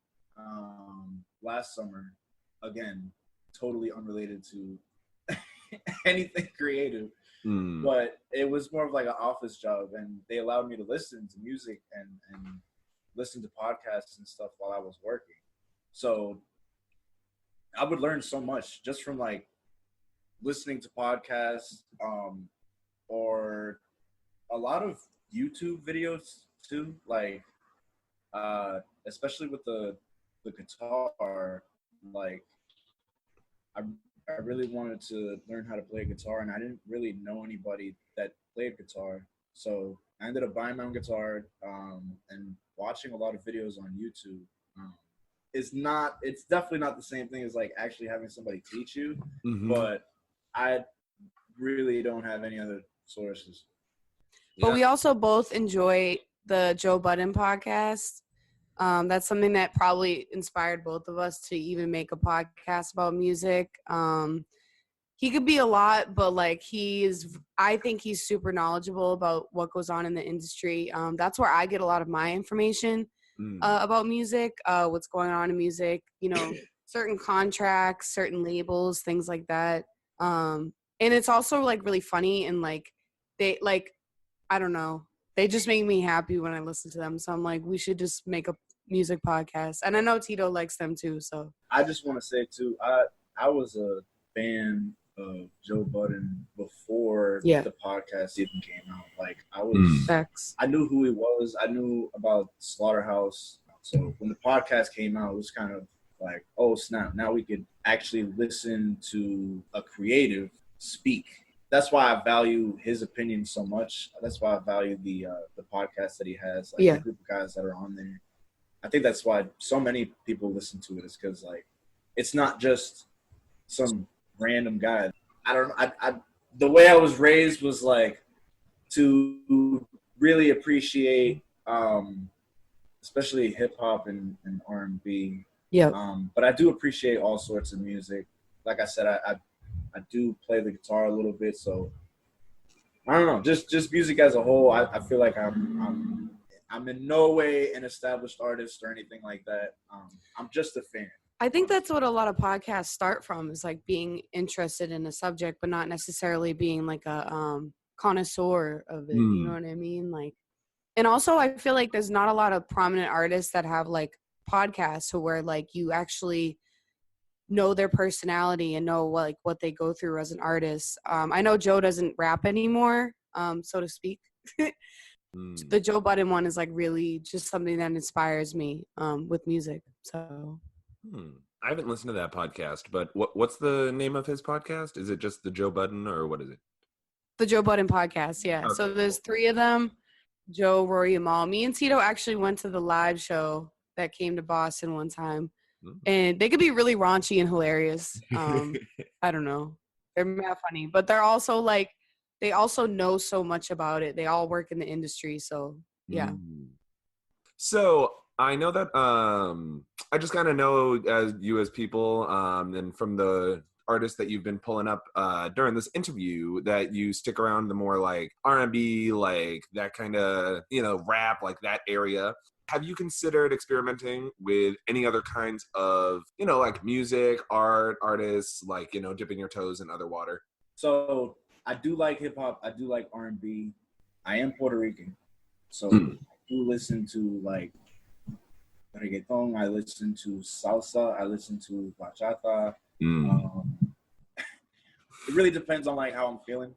S5: last summer, again, totally unrelated to anything creative, but it was more of like an office job, and they allowed me to listen to music and listen to podcasts and stuff while I was working. So I would learn so much just from like listening to podcasts, or a lot of YouTube videos too, like especially with the guitar. Like I really wanted to learn how to play guitar, and I didn't really know anybody that played guitar, so I ended up buying my own guitar, and watching a lot of videos on YouTube. It's definitely not the same thing as like actually having somebody teach you, but I really don't have any other sources.
S4: But we also both enjoy the Joe Budden podcast. That's something that probably inspired both of us to even make a podcast about music. He could be a lot, but like I think he's super knowledgeable about what goes on in the industry. That's where I get a lot of my information about music, what's going on in music, certain contracts, certain labels, things like that. and it's also like really funny, and like they like, I don't know, they just make me happy when I listen to them. So I'm like, we should just make a music podcast. And I know Tito likes them too. So
S5: I just want to say too, I was a fan of Joe Budden before the podcast even came out. Like I knew who he was. I knew about Slaughterhouse. So when the podcast came out, it was kind of like, oh snap! Now we could actually listen to a creative speak. That's why I value his opinion so much. That's why I value the podcast that he has, like the group of guys that are on there. I think that's why so many people listen to it, is because like it's not just some random guy. I the way I was raised was like to really appreciate especially hip hop and R&B.
S4: Yeah.
S5: But I do appreciate all sorts of music. Like I said, I do play the guitar a little bit, so I don't know. Just music as a whole, I feel like I'm in no way an established artist or anything like that. I'm just a fan.
S4: I think that's what a lot of podcasts start from, is like being interested in a subject, but not necessarily being like a connoisseur of it. You know what I mean? Like, and also I feel like there's not a lot of prominent artists that have like podcasts where like you actually know their personality and know what they go through as an artist. I know Joe doesn't rap anymore, so to speak. The Joe Budden one is like really just something that inspires me with music. So
S1: I haven't listened to that podcast, but what's the name of his podcast? Is it just the Joe Budden, or what is it?
S4: The Joe Budden podcast, yeah. Okay. So there's 3 of them: Joe, Rory, and Mal. Me and Tito actually went to the live show that came to Boston one time, and they could be really raunchy and hilarious. I don't know, they're mad funny, but they're also like, they also know so much about it. They all work in the industry, so yeah.
S1: So I know that I just kind of know as people, and from the artists that you've been pulling up during this interview, that you stick around the more like R&B, like that kind of, rap, like that area. Have you considered experimenting with any other kinds of, like music, art, artists, like, dipping your toes in other water?
S5: So I do like hip hop. I do like R&B. I am Puerto Rican, so I do listen to like reggaeton. I listen to salsa. I listen to bachata. It really depends on like how I'm feeling.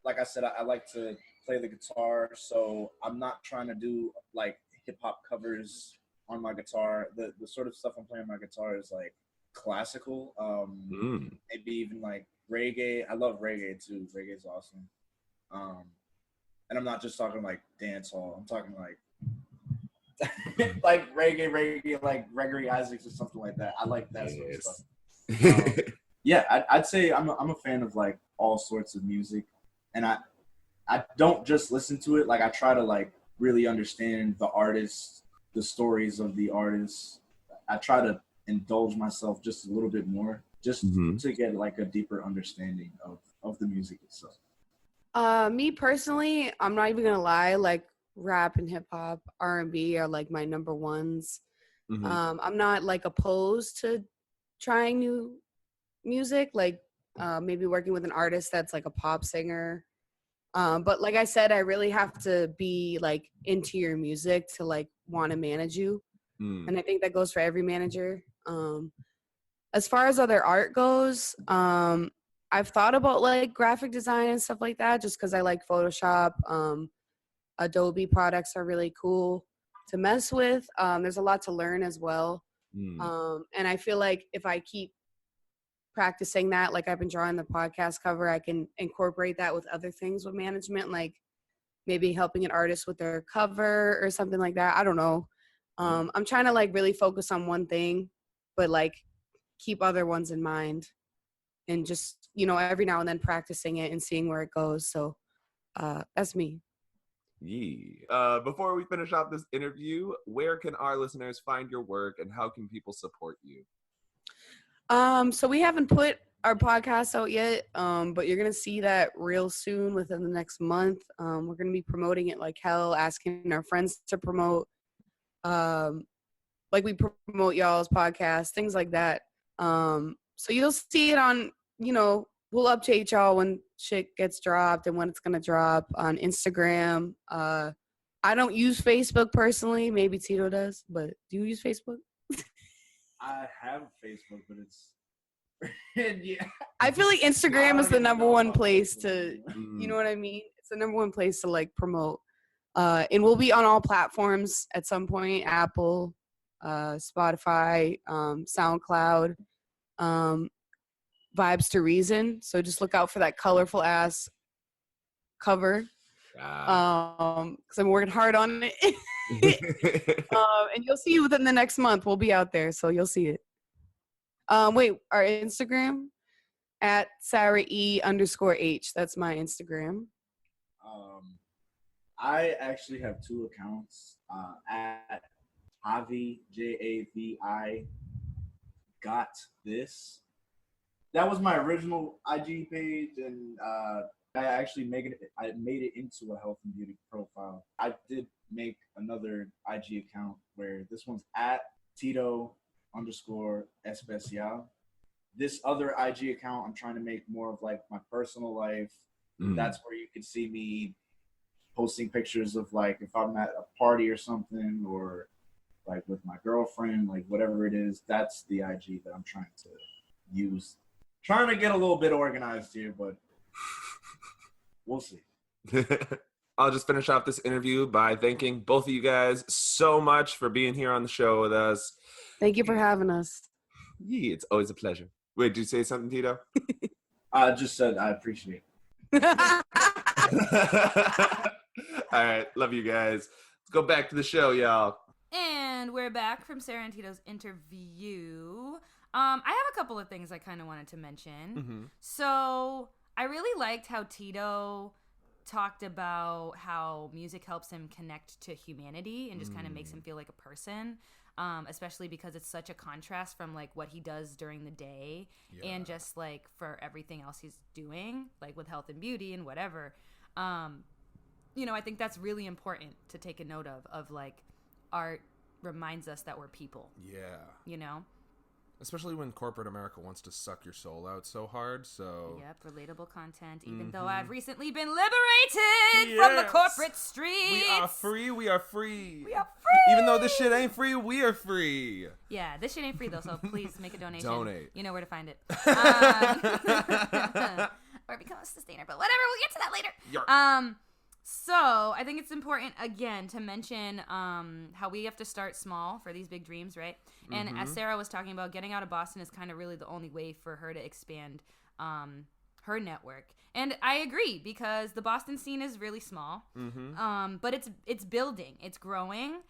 S5: Like I said, I like to play the guitar, so I'm not trying to do like hip hop covers on my guitar. The sort of stuff I'm playing on my guitar is like classical, maybe even like reggae. I love reggae too. Reggae is awesome. And I'm not just talking like dance hall. I'm talking like like reggae, like Gregory Isaacs or something like that. I like that sort of stuff. Yeah, I'd say I'm a fan of like all sorts of music, and I don't just listen to it. Like I try to like really understand the artists, the stories of the artists. I try to indulge myself just a little bit more, just to get like a deeper understanding of the music itself.
S4: Me personally, I'm not even gonna lie, like rap and hip hop, R&B are like my number ones. I'm not like opposed to trying new music, like maybe working with an artist that's like a pop singer. But like I said, I really have to be like into your music to like want to manage you. And I think that goes for every manager. As far as other art goes, I've thought about like graphic design and stuff like that, just because I like Photoshop. Adobe products are really cool to mess with. There's a lot to learn as well. And I feel like if I keep practicing that, like I've been drawing the podcast cover, I can incorporate that with other things with management, like maybe helping an artist with their cover or something like that. I don't know. I'm trying to like really focus on one thing, but like keep other ones in mind, and just, every now and then practicing it and seeing where it goes. So that's me.
S1: Before we finish off this interview, where can our listeners find your work, and how can people support you?
S4: So we haven't put our podcast out yet, but you're going to see that real soon, within the next month. We're going to be promoting it like hell, asking our friends to promote, like we promote y'all's podcast, things like that. So you'll see it on, we'll update y'all when shit gets dropped and when it's gonna drop on Instagram. I don't use Facebook personally. Maybe Tito does, but do you use Facebook?
S5: I have Facebook, but it's yeah.
S4: I feel like Instagram is the number one place to,
S1: Mm.
S4: you know what I mean? It's the number one place to like promote. And we'll be on all platforms at some point: Apple, Spotify, SoundCloud, Vibes to Reason. So just look out for that colorful ass cover. Because I'm working hard on it. And you'll see within the next month. We'll be out there, so you'll see it. Wait, our Instagram at Sarah_E_H. That's my Instagram.
S5: I actually have 2 accounts. At Javi, Javi got this. That was my original IG page, and I actually made it into a health and beauty profile. I did make another IG account where this one's at Tito_Especial. This other IG account, I'm trying to make more of like my personal life. That's where you can see me posting pictures of like if I'm at a party or something, or like with my girlfriend, like whatever it is. That's the IG that I'm trying to use. Trying to get a little bit organized here, but we'll see.
S1: I'll just finish off this interview by thanking both of you guys so much for being here on the show with us.
S4: Thank you for having us.
S1: Yeah, it's always a pleasure. Wait, did you say something, Tito?
S5: I just said I appreciate it.
S1: All right, love you guys. Let's go back to the show, y'all.
S2: And we're back from Sarah and Tito's interview. I have a couple of things I kind of wanted to mention.
S1: Mm-hmm.
S2: So I really liked how Tito talked about how music helps him connect to humanity and just kind of makes him feel like a person, especially because it's such a contrast from like what he does during the day and just like for everything else he's doing, like with health and beauty and whatever. You know, I think that's really important to take a note of like art reminds us that we're people.
S1: Yeah.
S2: You know?
S1: Especially when corporate America wants to suck your soul out so hard, so...
S2: Yep, relatable content, even though I've recently been liberated from the corporate streets.
S1: We are free, we are free.
S2: We are free!
S1: Even though this shit ain't free, we are free.
S2: Yeah, this shit ain't free, though, so please make a donation.
S1: Donate.
S2: You know where to find it. Or become a sustainer, but whatever, we'll get to that later.
S1: Yarp.
S2: So I think it's important, again, to mention how we have to start small for these big dreams, right? And as Sarah was talking about, getting out of Boston is kind of really the only way for her to expand her network. And I agree, because the Boston scene is really small, but it's building. It's growing.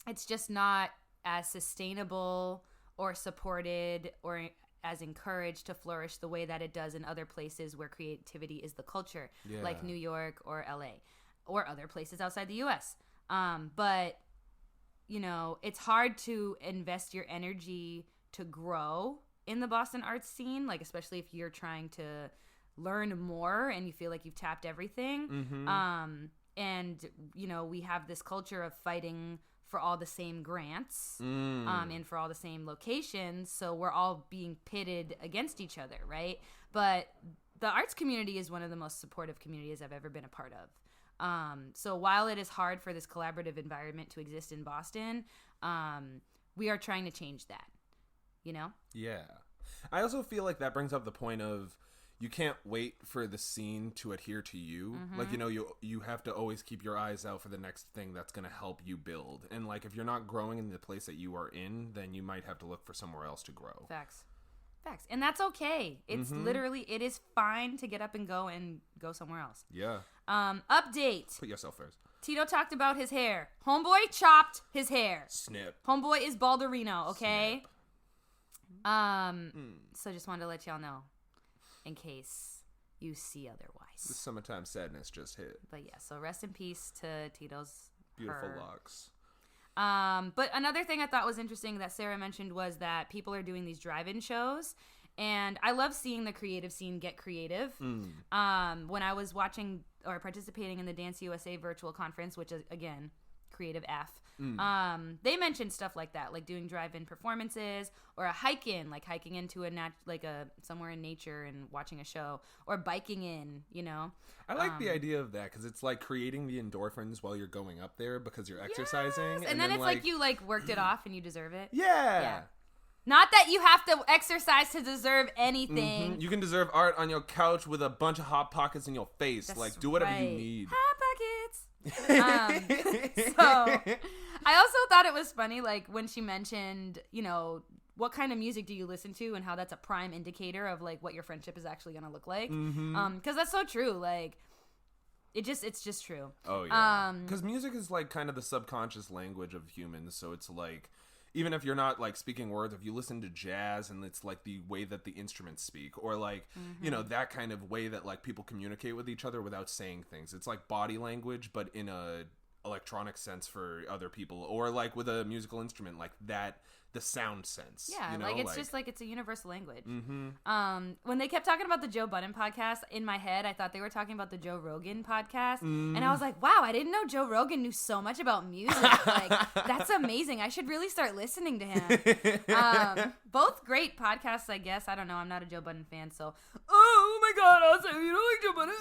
S2: It's just not as sustainable or supported or as encouraged to flourish the way that it does in other places where creativity is the culture, like New York or LA or other places outside the US. But, you know, it's hard to invest your energy to grow in the Boston arts scene, like especially if you're trying to learn more and you feel like you've tapped everything. And, you know, we have this culture of fighting for all the same grants and for all the same locations, so we're all being pitted against each other, right? But the arts community is one of the most supportive communities I've ever been a part of. So while it is hard for this collaborative environment to exist in Boston, we are trying to change that, you know?
S1: Yeah. I also feel like that brings up the point of you can't wait for the scene to adhere to you. Like, you know, you have to always keep your eyes out for the next thing that's going to help you build. And, like, if you're not growing in the place that you are in, then you might have to look for somewhere else to grow.
S2: Facts. And that's okay. It's literally, it is fine to get up and go somewhere else.
S1: Yeah.
S2: Update.
S1: Put yourself first.
S2: Tito talked about his hair. Homeboy chopped his hair.
S1: Snip.
S2: Homeboy is balderino, okay?
S1: Snip.
S2: So just wanted to let y'all know, in case you see otherwise.
S1: The summertime sadness just hit.
S2: But yeah, so rest in peace to Tito's
S1: Beautiful
S2: her.
S1: locks.
S2: But another thing I thought was interesting that Sarah mentioned was that people are doing these drive-in shows. And I love seeing the creative scene get creative. When I was watching or participating in the Dance USA virtual conference, which is, again, creative F, They mentioned stuff like that, like doing drive-in performances, or a hike-in, like hiking into a somewhere in nature and watching a show, or biking in, you know.
S1: I like the idea of that because it's like creating the endorphins while you're going up there because you're exercising.
S2: And then it's like you like worked it off and you deserve it.
S1: Yeah.
S2: Not that you have to exercise to deserve anything.
S1: You can deserve art on your couch with a bunch of Hot Pockets in your face.
S2: That's
S1: like, do whatever
S2: right.
S1: you need.
S2: Hot Pockets. So, I also thought it was funny, like, when she mentioned, you know, what kind of music do you listen to and how that's a prime indicator of, like, what your friendship is actually going to look like. Because that's so true. Like, it's just true.
S1: Oh, yeah. Because music is, like, kind of the subconscious language of humans. So it's, like, even if you're not, like, speaking words, if you listen to jazz and it's, like, the way that the instruments speak, or, like, you know, that kind of way that, like, people communicate with each other without saying things. It's, like, body language, but in a electronic sense for other people, or, like, with a musical instrument, like, that, the sound sense.
S2: Yeah,
S1: you know?
S2: like, it's just, like, it's a universal language. When they kept talking about the Joe Budden podcast, in my head, I thought they were talking about the Joe Rogan podcast. And I was like, wow, I didn't know Joe Rogan knew so much about music. Like, that's amazing. I should really start listening to him. Both great podcasts, I guess. I don't know. I'm not a Joe Budden fan, so. Oh, my God. Also, you don't like Joe Budden?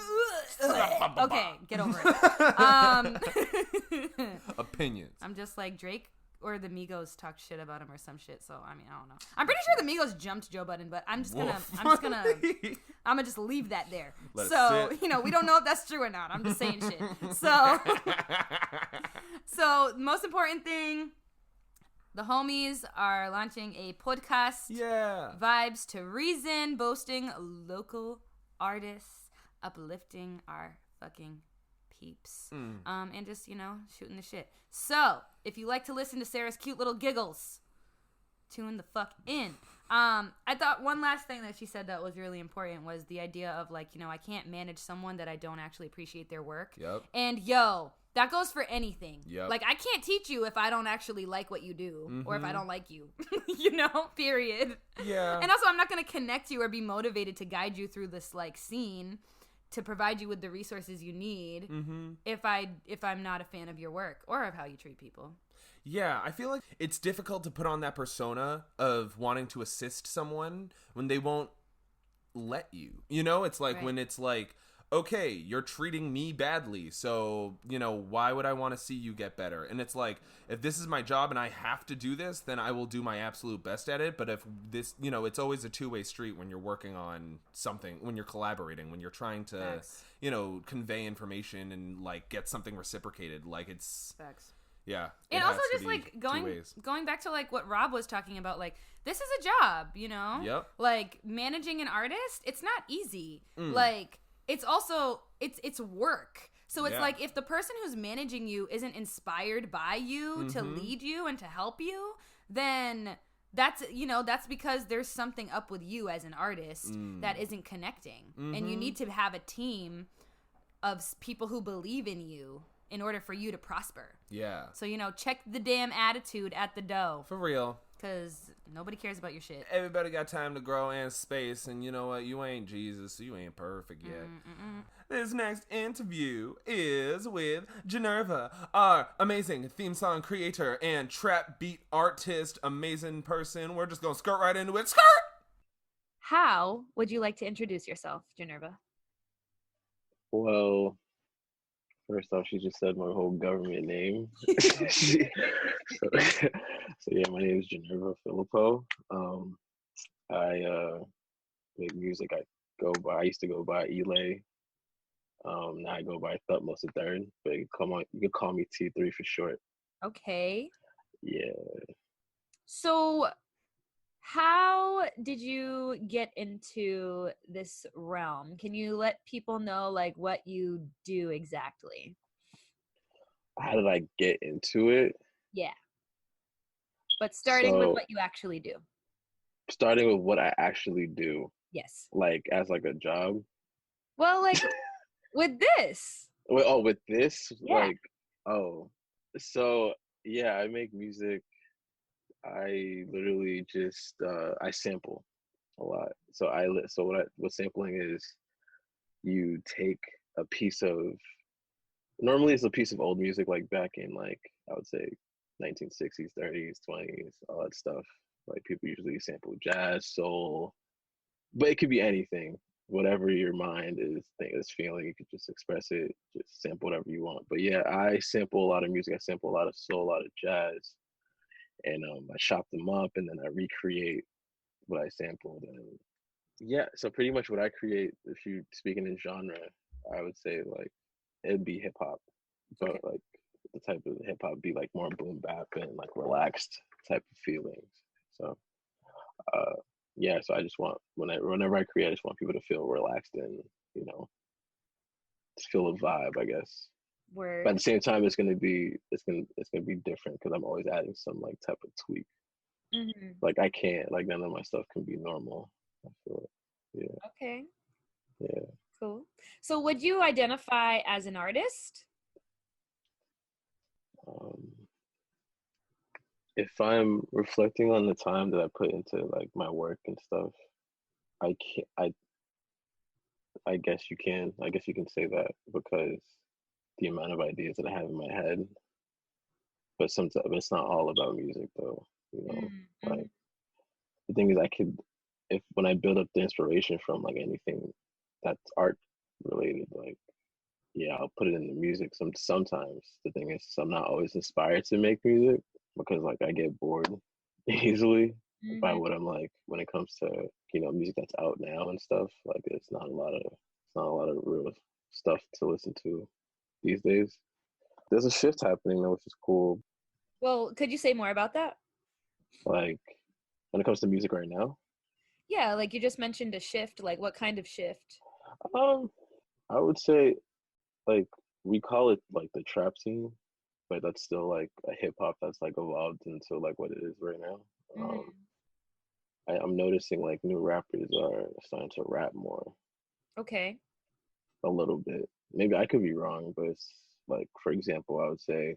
S2: Okay, get over it.
S1: Opinions.
S2: I'm just like, Drake or the Migos talk shit about him or some shit. So I mean, I don't know. I'm pretty sure the Migos jumped Joe Budden, but I'm gonna just leave that there. So you know, we don't know if that's true or not. I'm just saying shit. So most important thing, the homies are launching a podcast.
S1: Yeah.
S2: Vibes to Reason, boasting local artists, uplifting our fucking peeps, and just, you know, shooting the shit. So if you like to listen to Sarah's cute little giggles, tune the fuck in. I thought one last thing that she said that was really important was the idea of, like, you know, I can't manage someone that I don't actually appreciate their work.
S1: Yep.
S2: And yo, that goes for anything.
S1: Yep.
S2: Like, I can't teach you if I don't actually like what you do, or if I don't like you, you know, period.
S1: Yeah.
S2: And also, I'm not going to connect you or be motivated to guide you through this, like, scene to provide you with the resources you need if I'm not a fan of your work or of how you treat people.
S1: Yeah, I feel like it's difficult to put on that persona of wanting to assist someone when they won't let you. You know, it's like when it's like, okay, you're treating me badly, so, you know, why would I want to see you get better? And it's like, if this is my job and I have to do this, then I will do my absolute best at it. But if this, you know, it's always a two-way street when you're working on something, when you're collaborating, when you're trying to, you know, convey information and, like, get something reciprocated. Like, it's...
S2: Facts.
S1: Yeah.
S2: And also just, like, going back to, like, what Rob was talking about, like, this is a job, you know?
S1: Yep.
S2: Like, managing an artist, it's not easy. Like... It's also, it's work. So it's like, if the person who's managing you isn't inspired by you to lead you and to help you, then that's, you know, that's because there's something up with you as an artist that isn't connecting. And you need to have a team of people who believe in you in order for you to prosper.
S1: Yeah.
S2: So, you know, check the damn attitude at the door.
S1: For real.
S2: Because nobody cares about your shit.
S1: Everybody got time to grow and space, and you know what? You ain't Jesus, so you ain't perfect yet. This next interview is with Jeannerva, our amazing theme song creator and trap beat artist, amazing person. We're just gonna skirt right into it. Skirt!
S2: How would you like to introduce yourself, Jeannerva?
S6: Well, first off, she just said my whole government name. So yeah, my name is Jeannerva Phillipaux. I make music. I used to go by Elay. Now I go by Thutmose the Third, but you can call me T3 for short.
S2: Okay.
S6: Yeah.
S2: So how did you get into this realm? Can you let people know, like, what you do exactly?
S6: How did I get into it?
S2: Yeah. But starting with what you actually do.
S6: Starting with what I actually do.
S2: Yes.
S6: Like, as like a job?
S2: Well, like, with this.
S6: With this?
S2: Yeah.
S6: So, yeah, I make music. I literally just, I sample a lot. So what sampling is, you take a piece of, normally it's a piece of old music, like back in, like, I would say 1960s, 30s, 20s, all that stuff. Like people usually sample jazz, soul, but it could be anything. Whatever your mind is feeling, you could just express it. Just sample whatever you want. But yeah, I sample a lot of music. I sample a lot of soul, a lot of jazz, and I chop them up and then I recreate what I sampled. And yeah, so pretty much what I create, if you speaking in genre, I would say like it'd be hip hop, but
S2: Okay.
S6: like the type of hip hop be like more boom bap and like relaxed type of feelings. So uh yeah, so I just want whenever I create, I just want people to feel relaxed and you know just feel a vibe, I guess. But at
S2: Word.
S6: the same time, it's gonna be different because I'm always adding some like type of tweak.
S2: Mm-hmm.
S6: Like I can't like none of my stuff can be normal. I feel it. Yeah,
S2: Okay.
S6: yeah.
S2: Cool. So would you identify as an artist?
S6: Um, if I'm reflecting on the time that I put into like my work and stuff, I can't. I guess you can. I guess you can say that because the amount of ideas that I have in my head. But sometimes it's not all about music though. You know,
S2: Mm-hmm.
S6: like the thing is, I could if when I build up the inspiration from like anything that's art related, like yeah, I'll put it in the music. Sometimes the thing is, I'm not always inspired to make music because like I get bored easily by
S2: Mm-hmm.
S6: what I'm like when it comes to music that's out now and stuff. Like it's not a lot of real stuff to listen to these days. There's a shift happening though, which is cool.
S2: Well, could you say more about that?
S6: Like when it comes to music right now,
S2: Yeah, like you just mentioned a shift. Like what kind of shift?
S6: um, I would say like we call it like the trap scene, but that's still like a hip hop that's like evolved into like what it is right now. Um,
S2: Mm-hmm.
S6: I'm noticing like new rappers are starting to rap more
S2: Okay.
S6: a little bit. Maybe I could be wrong, but it's like for example, I would say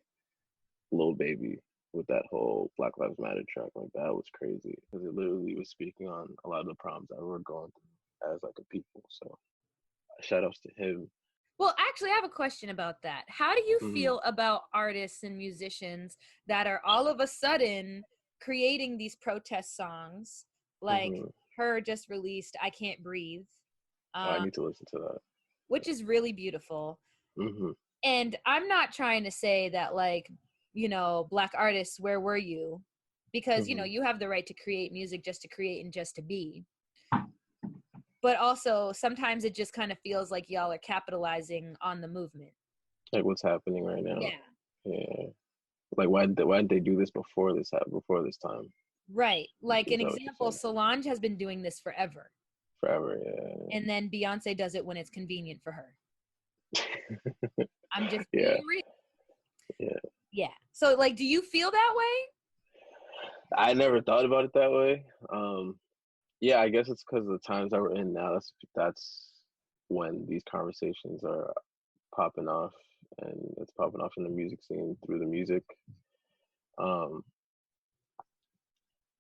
S6: Lil Baby with that whole Black Lives Matter track, like that was crazy because it literally was speaking on a lot of the problems that we're going through as like a people. So shout outs to him.
S2: Well, actually, I have a question about that. How do you
S6: Hmm.
S2: feel about artists and musicians that are all of a sudden creating these protest songs? Like
S6: Hmm.
S2: her just released "I Can't Breathe,"
S6: Oh, I
S2: um,
S6: need to listen to that.
S2: which is really beautiful.
S6: Hmm.
S2: And I'm not trying to say that, like, Black artists, where were you? Because
S6: Hmm.
S2: you have the right to create music just to create and just to be. But also, sometimes it just kind of feels like y'all are capitalizing on the movement.
S6: Like what's happening right now.
S2: Yeah.
S6: Yeah. Like why did they do this before this happened before this time?
S2: Right. Like
S6: Is
S2: an
S6: that what you're
S2: example,
S6: saying?
S2: Solange has been doing this forever.
S6: Forever, yeah.
S2: And then Beyonce does it when it's convenient for her. I'm just
S6: Yeah,
S2: being real.
S6: yeah.
S2: Yeah. So, like, do you feel that way?
S6: I never thought about it that way. Yeah, I guess it's because of the times that we're in now. That's when these conversations are popping off, and it's popping off in the music scene through the music. Um,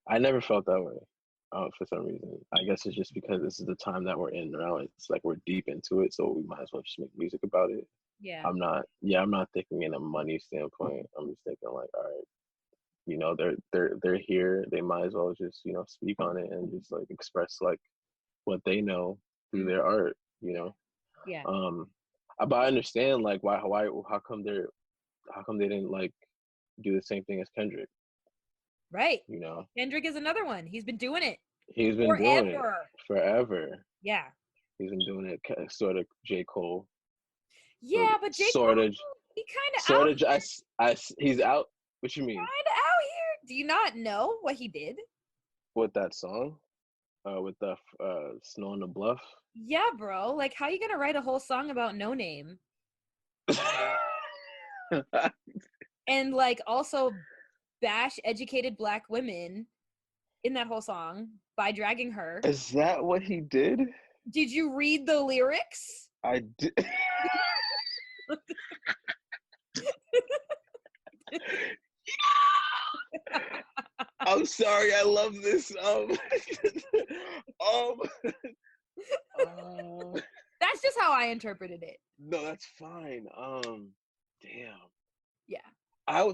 S6: I never felt that way for some reason. I guess it's just because this is the time that we're in now. It's like we're deep into it, so we might as well just make music about it.
S2: Yeah.
S6: I'm not thinking in a money standpoint. I'm just thinking like, all right, they're here. They might as well just speak on it and just like express like what they know through their art.
S2: Yeah.
S6: But I understand like why how come they didn't like do the same thing as Kendrick?
S2: Right.
S6: You know,
S2: Kendrick is another one. He's been doing it
S6: he's been doing it
S2: forever.
S6: forever.
S2: Yeah.
S6: He's been doing it sort of J. Cole.
S2: Yeah, but J. Cole,
S6: Sort of,
S2: he kind of
S6: sort
S2: out
S6: of. He's out. What you mean?
S2: kind of out here. Do you not know what he did?
S6: With that song? With the Snow on the Bluff?
S2: Yeah, bro. Like, how you gonna write a whole song about No Name and like also bash educated Black women in that whole song by dragging her?
S6: Is that what he did?
S2: Did you read the lyrics?
S6: I did. I'm sorry. I love this. Um,
S2: That's just how I interpreted it.
S6: no, that's fine. Damn.
S2: Yeah.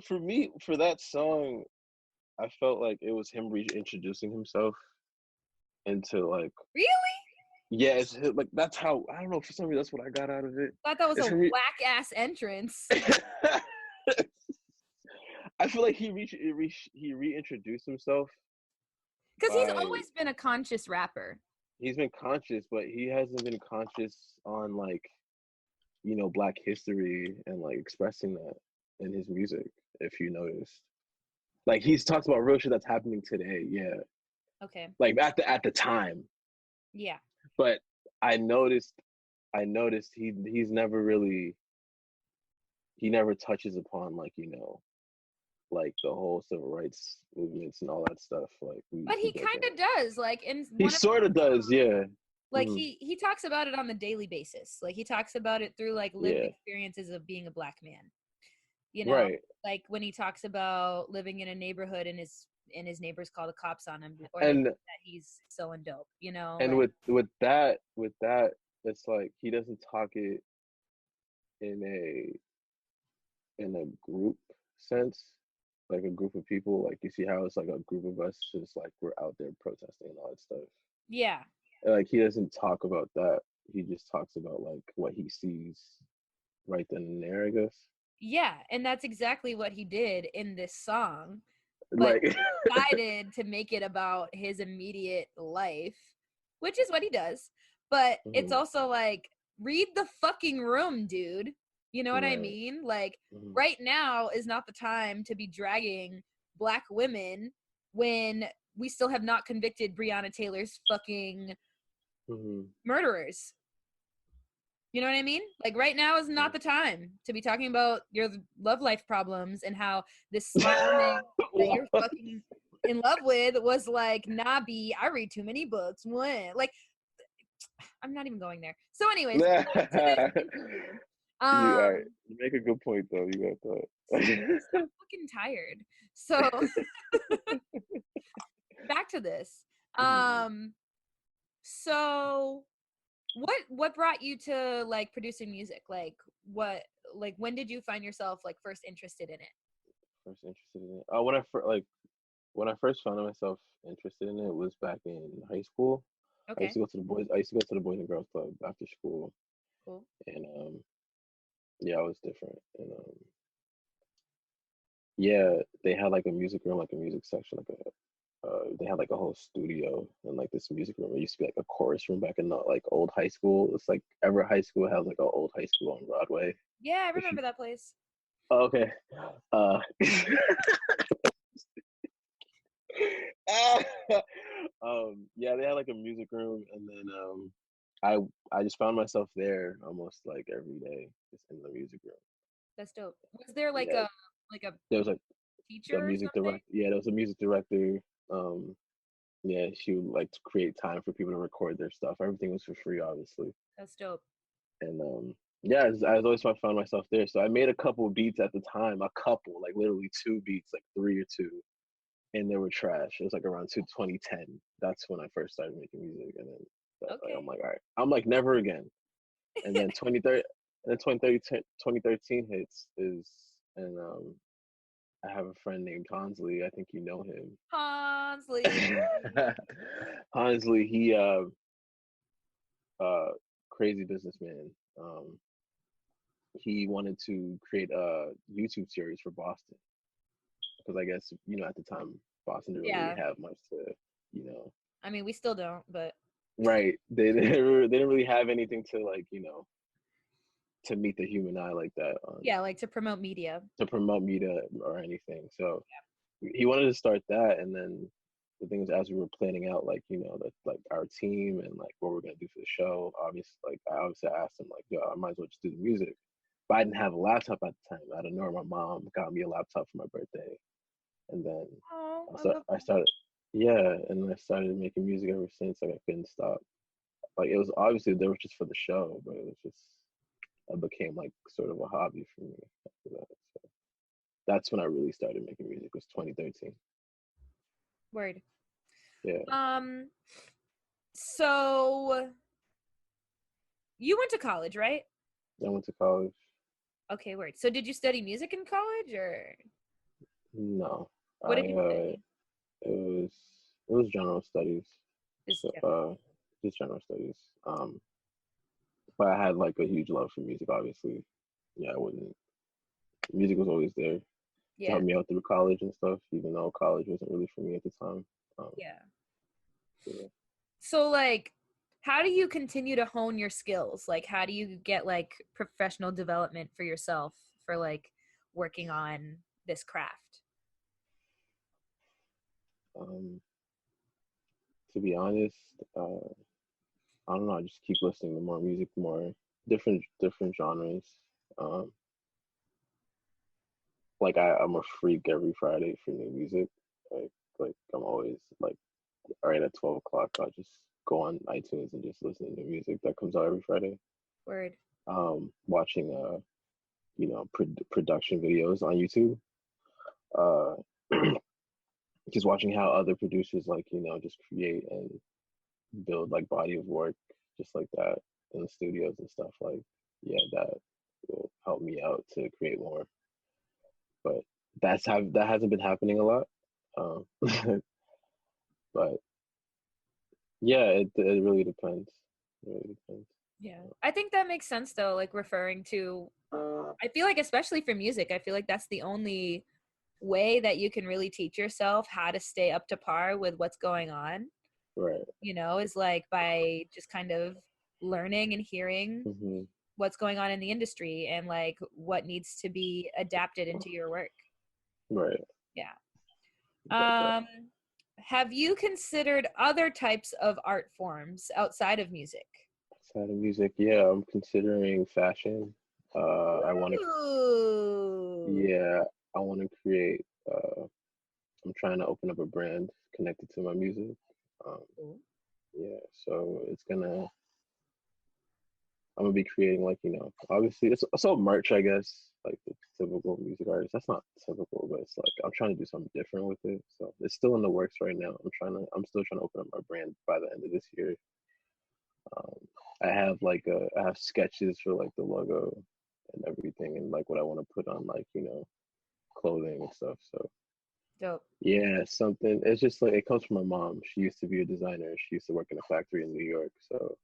S6: For me, for that song, I felt like it was him reintroducing himself into like.
S2: Really?
S6: Yeah, like that's how, I don't know, for some reason that's what I got out of it.
S2: I thought that was
S6: It's
S2: a whack ass entrance.
S6: I feel like he reintroduced himself
S2: Because he's
S6: by,
S2: always been a conscious rapper.
S6: he's been conscious, but he hasn't been conscious on like, Black history and like expressing that in his music, if you noticed. Like he's talked about real shit that's happening today, yeah.
S2: Okay.
S6: Like at the time.
S2: Yeah.
S6: But I noticed he's never really, he never touches upon like, like the whole civil rights movements and all that stuff. Like,
S2: But he kind of does. Like, in
S6: he sort of does, yeah.
S2: Like he talks about it on the daily basis. Like he talks about it through like lived experiences of being a Black man.
S6: Right.
S2: Like when he talks about living in a neighborhood and his neighbors call the cops on him, or
S6: and
S2: that he's selling dope.
S6: And
S2: like,
S6: with that, it's like he doesn't talk it in a group sense, like a group of people. Like you see how it's like a group of us, just like we're out there protesting and all that stuff.
S2: Yeah.
S6: Like he doesn't talk about that. He just talks about like what he sees right then and there, I guess.
S2: Yeah, and that's exactly what he did in this song. But
S6: Like
S2: decided to make it about his immediate life, which is what he does. But it's also like, read the fucking room, dude. You know what I mean? Like, right now is not the time to be dragging Black women when we still have not convicted Breonna Taylor's fucking murderers. You know what I mean? Like, right now is not the time to be talking about your love life problems and how this smart woman that you're fucking in love with was like, nah, B, I read too many books. What? Like, I'm not even going there. So anyways, back to this interview.
S6: You make a good point though. You got that.
S2: I'm fucking tired. So back to this. So what brought you to like producing music? Like when did you find yourself like first interested in it?
S6: First interested in it. When I first found myself interested in it was back in high school.
S2: Okay.
S6: I used to go to the Boys and Girls Club after school.
S2: Cool.
S6: And yeah, I was different. And yeah, they had like a music room, like a music section, like they had like a whole studio and like this music room. It used to be like a chorus room back in the like old high school. It's like every high school has like an old high school on Broadway.
S2: Yeah, I remember that place.
S6: Oh, okay. Yeah, they had like a music room, and then I just found myself there almost like every day, just in the music room.
S2: That's dope. Was there like
S6: Yeah.
S2: a
S6: There was like
S2: teacher
S6: a music
S2: or something?
S6: director. Yeah, there was a music director. Yeah, she would like to create time for people to record their stuff. Everything was for free, obviously.
S2: That's dope.
S6: And yeah, I always found myself there. So I made a couple beats at the time, like literally 2 beats, like 3 or 2, and they were trash. It was like around 2010. That's when I first started making music, and then like, I'm like, all right, I'm like never again. And then 2013 hits and I have a friend named Hansley. I think you know him.
S2: Hansley.
S6: Hansley, he crazy businessman. He wanted to create a YouTube series for Boston because I guess at the time Boston didn't really have much to
S2: I mean, we still don't, but
S6: right. They didn't really have anything to like to meet the human eye like that.
S2: Yeah, like to promote media.
S6: To promote media or anything. So he wanted to start that, and then the thing is, as we were planning out, like like our team and like what we're gonna do for the show, I obviously asked him like, yo, I might as well just do the music. But I didn't have a laptop at the time. Out of nowhere, my mom got me a laptop for my birthday, and then I started. Yeah, and I started making music ever since. Like I couldn't stop. Like it was obviously they were just for the show, but it became like sort of a hobby for me after that. So that's when I really started making music. Was 2013.
S2: Word.
S6: Yeah.
S2: So you went to college, right?
S6: I went to college.
S2: Okay, word. So did you study music in college, or
S6: No,
S2: what did you study?
S6: it was general studies.
S2: Just
S6: So just general studies. But I had like a huge love for music, obviously. Yeah, I wouldn't. Music was always there to
S2: yeah,
S6: help me out through college and stuff, even though college wasn't really for me at the time.
S2: yeah.
S6: Yeah.
S2: So like, how do you continue to hone your skills? Like, how do you get like professional development for yourself for like working on this craft?
S6: Um, to be honest, I don't know. I just keep listening to more music, more different genres. Um, like I'm a freak every Friday for new music. Like I'm always like right at 12 o'clock. I'll just go on iTunes and just listen to new music that comes out every Friday.
S2: Word.
S6: Watching production videos on YouTube. Uh, just watching how other producers like just create and build like body of work just like that in the studios and stuff. Like, yeah, that will help me out to create more. But that hasn't been happening a lot. Um, but yeah, it really depends. It really depends.
S2: Yeah. I think that makes sense though, like referring to I feel like especially for music, I feel like that's the only way that you can really teach yourself how to stay up to par with what's going on,
S6: Right.
S2: is like by just kind of learning and hearing
S6: Hmm.
S2: what's going on in the industry and like what needs to be adapted into your work.
S6: Right.
S2: Yeah.
S6: Exactly.
S2: Have you considered other types of art forms outside of music?
S6: Outside of music, yeah, I'm considering fashion. I want to,
S2: Ooh.
S6: yeah, I want to create. I'm trying to open up a brand connected to my music. Um, yeah, so I'm gonna be creating like obviously it's all merch, I guess, like the typical music artist. That's not typical, but it's like I'm trying to do something different with it. So it's still in the works right now. I'm still trying to open up my brand by the end of this year. Um, I have sketches for like the logo and everything, and like what I want to put on like clothing and stuff. So
S2: Dope.
S6: yeah, something. It's just like it comes from my mom. She used to be a designer. She used to work in a factory in New York. So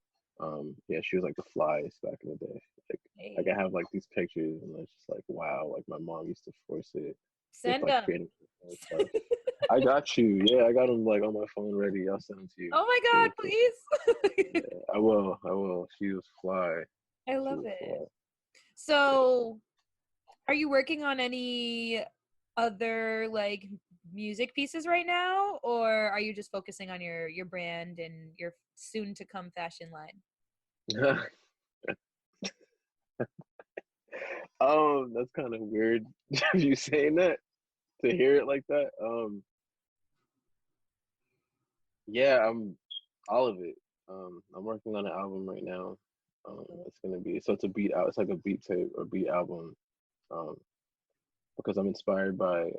S6: yeah, she was like the flies back in the day. Like
S2: Hey.
S6: I have like these pictures, and it's just like wow, like my mom used to force it with
S2: Send
S6: like
S2: them.
S6: creating stuff. I got you. Yeah, I got them like on my phone ready. I'll send them to you.
S2: Oh my
S6: They
S2: God,
S6: look good.
S2: please.
S6: Yeah, I will. I will. She was fly.
S2: I
S6: She
S2: love
S6: was
S2: it.
S6: fly.
S2: So, are you working on any other like music pieces right now, or are you just focusing on your brand and your soon to come fashion line?
S6: Yeah. That's kind of weird. You saying that to hear it like that. Yeah, I'm all of it. I'm working on an album right now. It's gonna be so it's a beat out. It's like a beat tape or beat album. Um, because I'm inspired by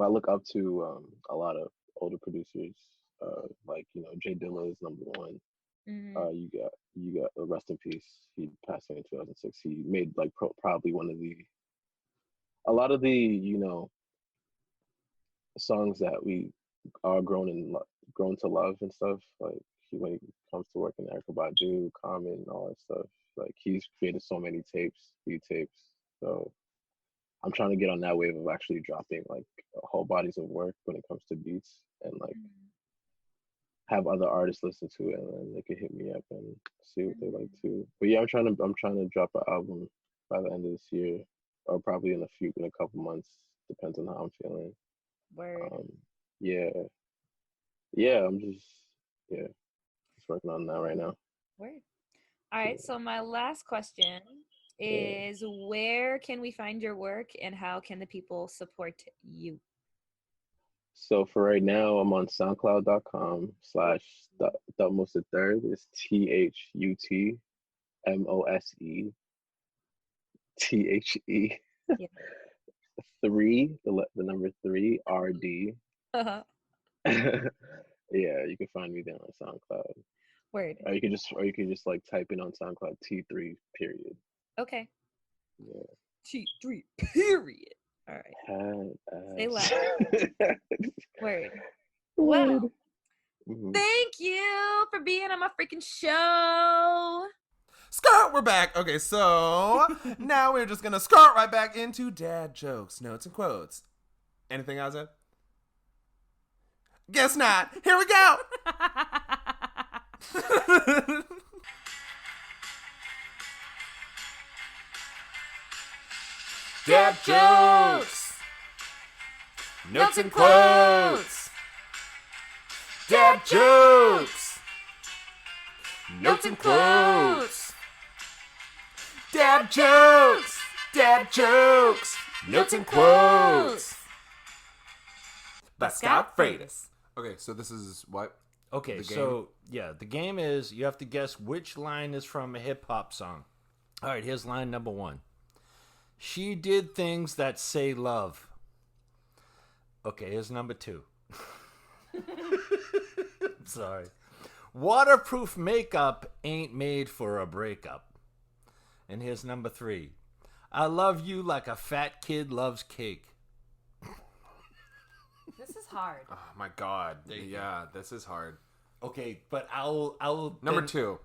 S6: I look up to a lot of older producers. Like Jay Dilla is number one.
S2: Mm-hmm.
S6: You got rest in peace. He passed away in 2006. He made like probably one of the a lot of the songs that we are grown to love and stuff. Like when it comes to working Erica Badu, Common, all that stuff. Like he's created so many tapes, few tapes. So I'm trying to get on that wave of actually dropping like whole bodies of work when it comes to beats and like have other artists listen to it and then they can hit me up and see what they like too. But yeah, I'm trying to drop an album by the end of this year or probably in a couple months. Depends on how I'm feeling.
S2: Word.
S6: Um, yeah, yeah, yeah, just working on that right now.
S2: Word. All right. So my last question
S6: Yeah.
S2: is, where can we find your work, and how can the people support you?
S6: So for right now, I'm on SoundCloud.com/Thutmose the Third. It's THUTMOSE
S2: Yeah.
S6: three, the number three, RD. Yeah, you can find me there on SoundCloud.
S2: Word.
S6: Or you can just like type in on SoundCloud T3 period.
S2: Okay. T3, period. All right. Say loud. Word. Wow.
S6: Mm-hmm.
S2: Thank you for being on my freaking show.
S1: Skirt, we're back. Okay, so now we're just gonna skirt right back into dad jokes, notes, and quotes. Anything, Azza? Guess not. Here we go. Dad jokes, notes, and quotes. Dad jokes, notes, and quotes. Dad jokes, notes, and quotes. By Scott Freitae. Okay, so this is what?
S7: Okay, so yeah, the game is you have to guess which line is from a hip hop song. All right, here's line number 1. She did things that say love. Okay, here's number 2. Sorry. Waterproof makeup ain't made for a breakup. And here's number 3. I love you like a fat kid loves cake.
S2: This is hard.
S1: Oh my God. Yeah, this is hard.
S7: Okay, but I'll
S1: Number
S7: then-
S1: 2.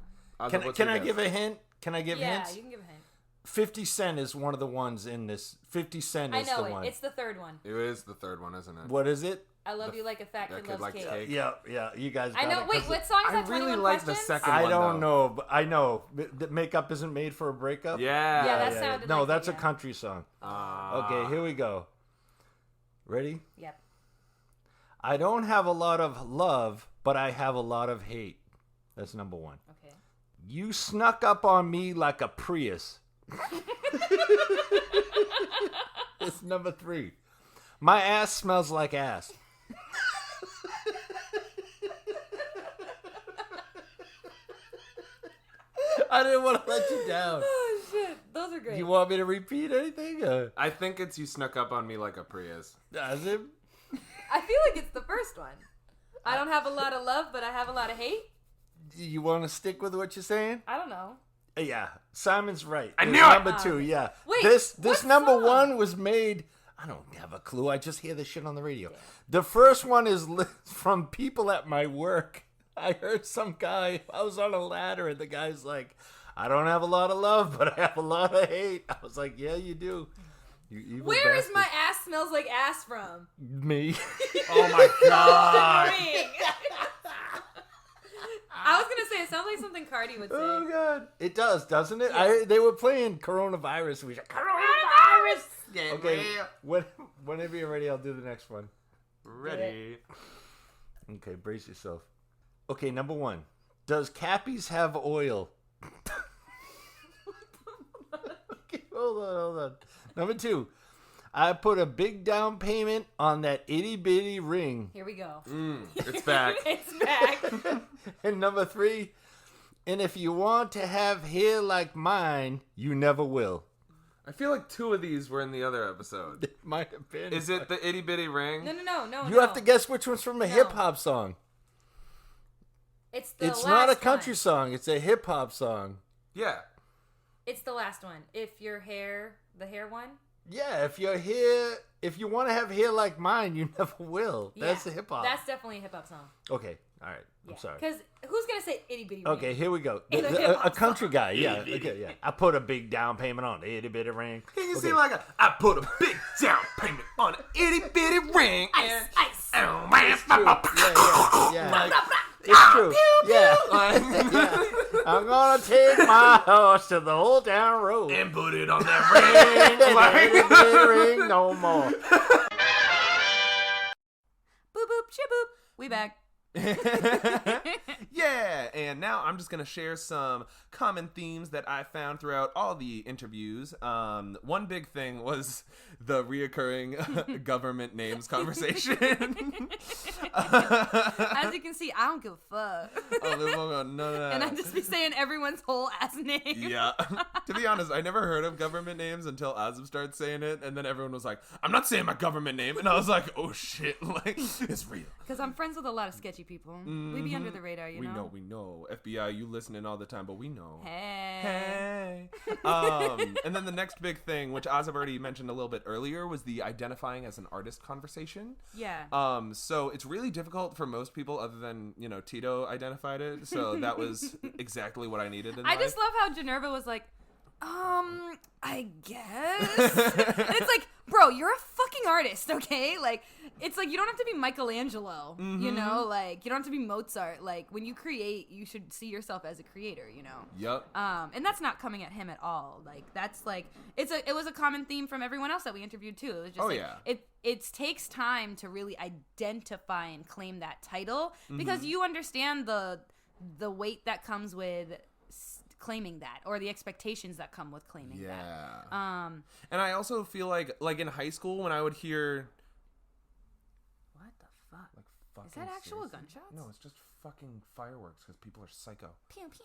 S7: Can I give a hint? Can I give
S2: Yeah,
S7: hints?
S2: you can give a hint.
S7: 50 Cent is one of the ones in this. 50 Cent
S2: I
S7: is
S2: know
S7: the
S2: it.
S7: one.
S2: It's the third one.
S1: It is the third one, isn't it?
S7: What is it?
S2: I love you like a fat kid loves cake.
S7: Yeah, you guys got
S2: I know.
S7: it,
S2: Wait,
S7: 'cause
S2: what song is
S1: I
S2: that?
S1: really
S2: 21
S1: like the
S2: Questions?
S1: second
S7: I
S1: one,
S7: don't
S1: though.
S7: know, but I know that makeup isn't made for a breakup.
S1: Yeah.
S2: Yeah, that sounded
S7: No,
S2: like
S7: that's
S2: it,
S7: a
S2: yeah.
S7: country song. Okay, here we go. Ready?
S2: Yep.
S7: I don't have a lot of love, but I have a lot of hate. That's number 1.
S2: Okay.
S7: You snuck up on me like a Prius. It's number 3. My ass smells like ass. I didn't want to let you down.
S2: Oh shit, those are great.
S7: You want me to repeat anything?
S1: I think it's you snuck up on me like a Prius.
S7: Does it?
S2: I feel like it's the first one. I don't have a lot of love, but I have a lot of hate.
S7: You want to stick with what you're saying?
S2: I don't know.
S7: Yeah, Simon's right.
S1: I
S7: It's
S1: knew it!
S7: Number 2, yeah.
S2: Wait,
S7: this
S2: what
S7: number
S2: song?
S7: 1 was made. I don't have a clue. I just hear this shit on the radio. The first one is from people at my work. I heard some guy. I was on a ladder, and the guy's like, "I don't have a lot of love, but I have a lot of hate." I was like, "Yeah, you do." You evil
S2: Where is
S7: bastard.
S2: my ass smells like ass from?
S7: Me?
S1: Oh my God.
S2: Ring. I was gonna say it sounds like something Cardi would say.
S7: Oh God, it does, doesn't it?
S2: Yeah.
S7: They were playing coronavirus. We
S2: Coronavirus.
S1: Get
S7: okay.
S1: real.
S7: Whenever you're ready, I'll do the next one.
S1: Ready.
S7: Okay, brace yourself. Okay, number 1. Does Cappies have oil? Okay, hold on. Number 2. I put a big down payment on that itty bitty ring.
S2: Here we go.
S1: It's back.
S2: It's back.
S7: And number 3. And if you want to have hair like mine, you never will.
S1: I feel like 2 of these were in the other episode.
S7: It might have been.
S1: Is it the itty bitty ring?
S2: No.
S7: You have to guess which one's from a hip hop song.
S2: It's the
S7: It's
S2: last
S7: not a country
S2: one.
S7: song. It's a hip hop song.
S1: Yeah.
S2: It's the last one. If your hair, the hair one.
S7: Yeah, if you want to have hair like mine, you never will. That's
S2: Yeah,
S7: the hip hop.
S2: That's definitely a hip hop song.
S7: Okay, all right. I'm sorry.
S2: Because who's gonna say itty bitty?
S7: Okay,
S2: ring?
S7: here we go.
S2: In a hip-hop
S7: A country guy, yeah. Okay, yeah. I put a big down payment on the itty bitty ring.
S1: Can you
S7: Okay.
S1: see like I put a big down payment on an itty bitty ring.
S2: Ice.
S7: It's true. Yeah. It's true. Yeah. Yeah. I'm gonna take my horse to the old town road.
S1: And put it on that ring.
S7: Itty bitty ring no more.
S2: Boop boop shaboop. We back.
S1: Yeah, and now I'm just gonna share some common themes that I found throughout all the interviews. One big thing was the reoccurring government names conversation.
S2: As you can see, I don't give a fuck.
S1: No.
S2: And I just be saying everyone's whole ass name.
S1: Yeah. To be honest, I never heard of government names until Azim started saying it, and then everyone was like, "I'm not saying my government name," and I was like, "Oh shit, like it's real."
S2: Because I'm friends with a lot of sketchy sketchy people. We be under the radar, you know?
S1: We know. FBI, you listening all the time, but we know.
S2: Hey.
S1: And then the next big thing, which Azab already mentioned a little bit earlier, was the identifying as an artist conversation.
S2: Yeah.
S1: So it's really difficult for most people, other than, Tito identified it. So that was exactly what I needed in life.
S2: I just love how Jeannerva was like, I guess. And it's like, bro, you're a fucking artist, okay? Like, it's like, you don't have to be Michelangelo, you know? Like, you don't have to be Mozart. Like, when you create, you should see yourself as a creator, you know?
S1: Yep.
S2: And that's not coming at him at all. Like, that's like, it was a common theme from everyone else that we interviewed too. It was just it takes time to really identify and claim that title because you understand the weight that comes with claiming that, or the expectations that come with claiming that.
S1: And I also feel like in high school when I would hear,
S2: what the fuck?
S1: like, fucking
S2: Is that actual
S1: seriously?
S2: gunshots?
S1: No, it's just fucking fireworks because people are psycho.
S2: Pew pew.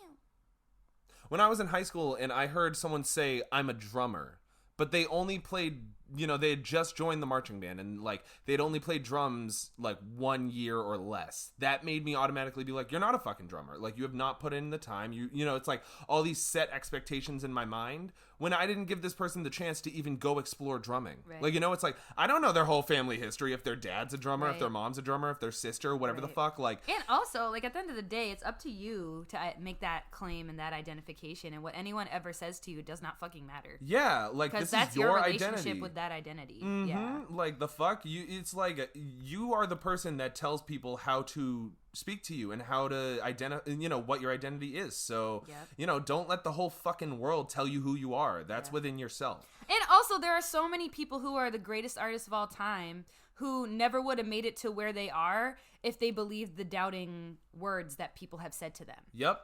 S1: When I was in high school and I heard someone say, I'm a drummer, but they only played, they had just joined the marching band and like they'd only played drums like 1 year or less. That made me automatically be like, you're not a fucking drummer. Like, you have not put in the time. It's like all these set expectations in my mind when I didn't give this person the chance to even go explore drumming.
S2: Right.
S1: Like, it's like, I don't know their whole family history, if their dad's a drummer, if
S2: Right.
S1: their mom's a drummer, if their sister, whatever the fuck. Like,
S2: And also, like, at the end of the day, it's up to you to make that claim and that identification, and what anyone ever says to you does not fucking matter.
S1: yeah, like,
S2: Because
S1: this
S2: that's
S1: is your
S2: relationship
S1: identity.
S2: with that identity.
S1: Mm-hmm.
S2: Yeah.
S1: Like, the fuck? It's like, you are the person that tells people how to speak to you and how to identify, what your identity is. So, don't let the whole fucking world tell you who you are. That's within yourself.
S2: And also, there are so many people who are the greatest artists of all time who never would have made it to where they are if they believed the doubting words that people have said to them.
S1: Yep.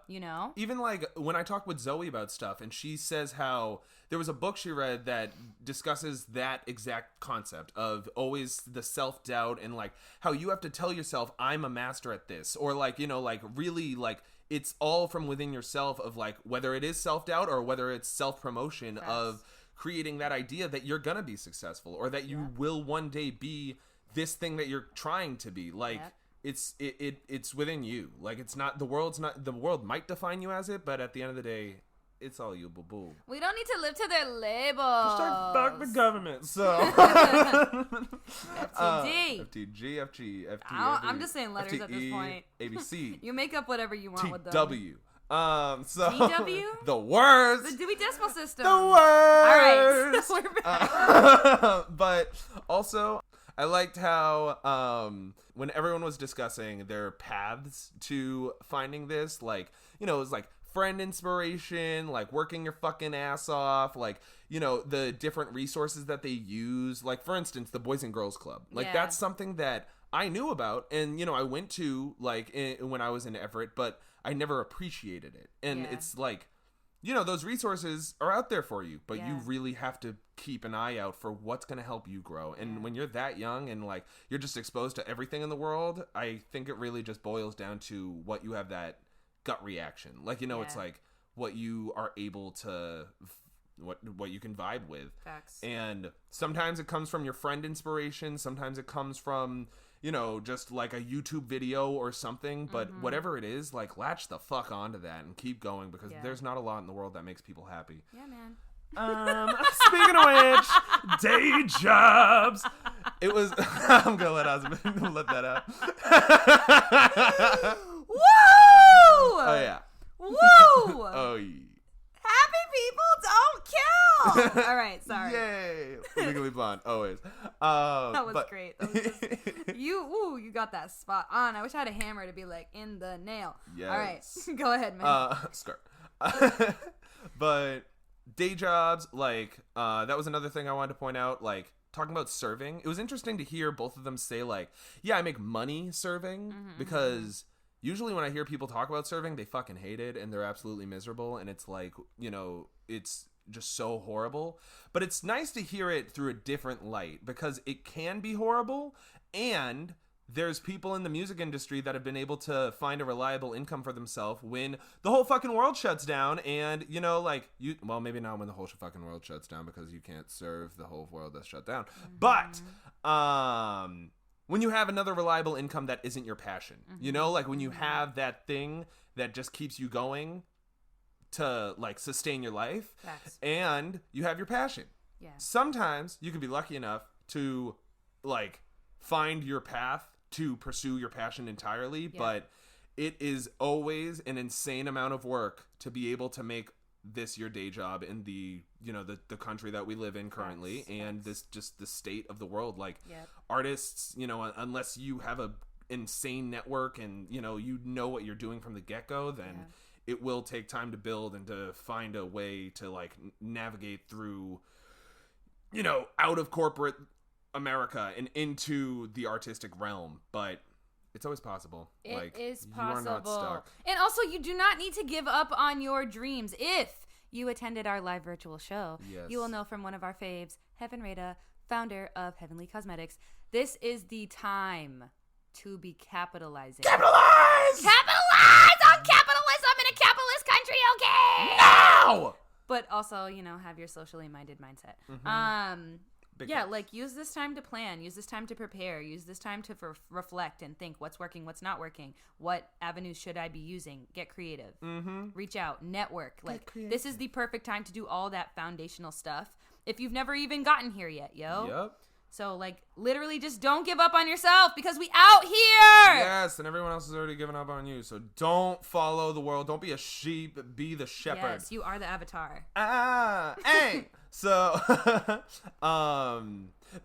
S2: Even
S1: like when I talk with Zoe about stuff and she says how there was a book she read that discusses that exact concept of always the self-doubt and like how you have to tell yourself, I'm a master at this, or like, like really like it's all from within yourself of like whether it is self-doubt or whether it's self-promotion of creating that idea that you're gonna be successful or that you will one day be this thing that you're trying to be. Like it's within you. Like it's not the world might define you as it, but at the end of the day, it's all you, boo boo.
S2: we don't need to live to their labels.
S1: Fuck the government. So
S2: FTD.
S1: FTG, FG, FT.
S2: I'm just saying letters at this point.
S1: ABC.
S2: You make up whatever you want with them.
S1: TW. So
S2: TW?
S1: the worst.
S2: The Dewey Decimal System.
S1: The worst.
S2: All right, so we're back.
S1: But also, I liked how when everyone was discussing their paths to finding this, like, it was like friend inspiration, like working your fucking ass off, like, the different resources that they use. Like, for instance, the Boys and Girls Club. Like, that's something that I knew about and, I went to, like, when I was in Everett, but I never appreciated it. And it's like, those resources are out there for you, but you really have to keep an eye out for what's going to help you grow. And when you're that young and like you're just exposed to everything in the world, I think it really just boils down to what you have that gut reaction. Like, it's like what you are able to what you can vibe with.
S2: Facts.
S1: And sometimes it comes from your friend inspiration, sometimes it comes from just like a YouTube video or something, but whatever it is, like, latch the fuck onto that and keep going because there's not a lot in the world that makes people happy.
S2: Yeah, man.
S1: Speaking of which, day jobs. It was, I'm gonna let that out.
S2: Woo!
S1: Oh yeah.
S2: Woo!
S1: Oh yeah.
S2: Happy people don't kill. All right, sorry.
S1: Yay! Legally Blonde, always.
S2: That was great. That was just, you got that spot on. I wish I had a hammer to be like in the nail.
S1: Yes.
S2: All right, go ahead, man.
S1: Skirt. But day jobs, like, that was another thing I wanted to point out. Like, talking about serving, it was interesting to hear both of them say, like, yeah, I make money serving because usually when I hear people talk about serving, they fucking hate it and they're absolutely miserable. And it's like, it's just so horrible. But it's nice to hear it through a different light because it can be horrible. And there's people in the music industry that have been able to find a reliable income for themselves when the whole fucking world shuts down. And, well, maybe not when the whole fucking world shuts down because you can't serve the whole world that's shut down. But, when you have another reliable income that isn't your passion, you know, like when you have that thing that just keeps you going to like sustain your life, and you have your passion. Yeah. Sometimes you can be lucky enough to like find your path to pursue your passion entirely, but it is always an insane amount of work to be able to make this your day job in the, you know, the country that we live in currently, and this just the state of the world. Like artists, you know, unless you have a insane network and you know what you're doing from the get-go, then it will take time to build and to find a way to like navigate through, you know, out of corporate America and into the artistic realm. But it's always possible.
S2: It is possible.
S1: You are not stuck.
S2: And also, you do not need to give up on your dreams. If you attended our live virtual show, you will know from one of our faves, Heaven Rada, founder of Heavenly Cosmetics, this is the time to be capitalizing.
S1: Capitalize!
S2: Capitalize on capitalism in a capitalist country, okay?
S1: Now!
S2: But also, you know, have your socially minded mindset. Like use this time to plan, use this time to prepare, use this time to reflect and think what's working, what's not working, what avenues should I be using, get creative, reach out, network. Like this is the perfect time to do all that foundational stuff if you've never even gotten here yet, yo.
S1: Yep.
S2: So like literally just don't give up on yourself because we out here.
S1: Yes, and everyone else has already given up on you. So don't follow the world. Don't be a sheep, be the shepherd.
S2: Yes, you are the avatar.
S1: Hey. So,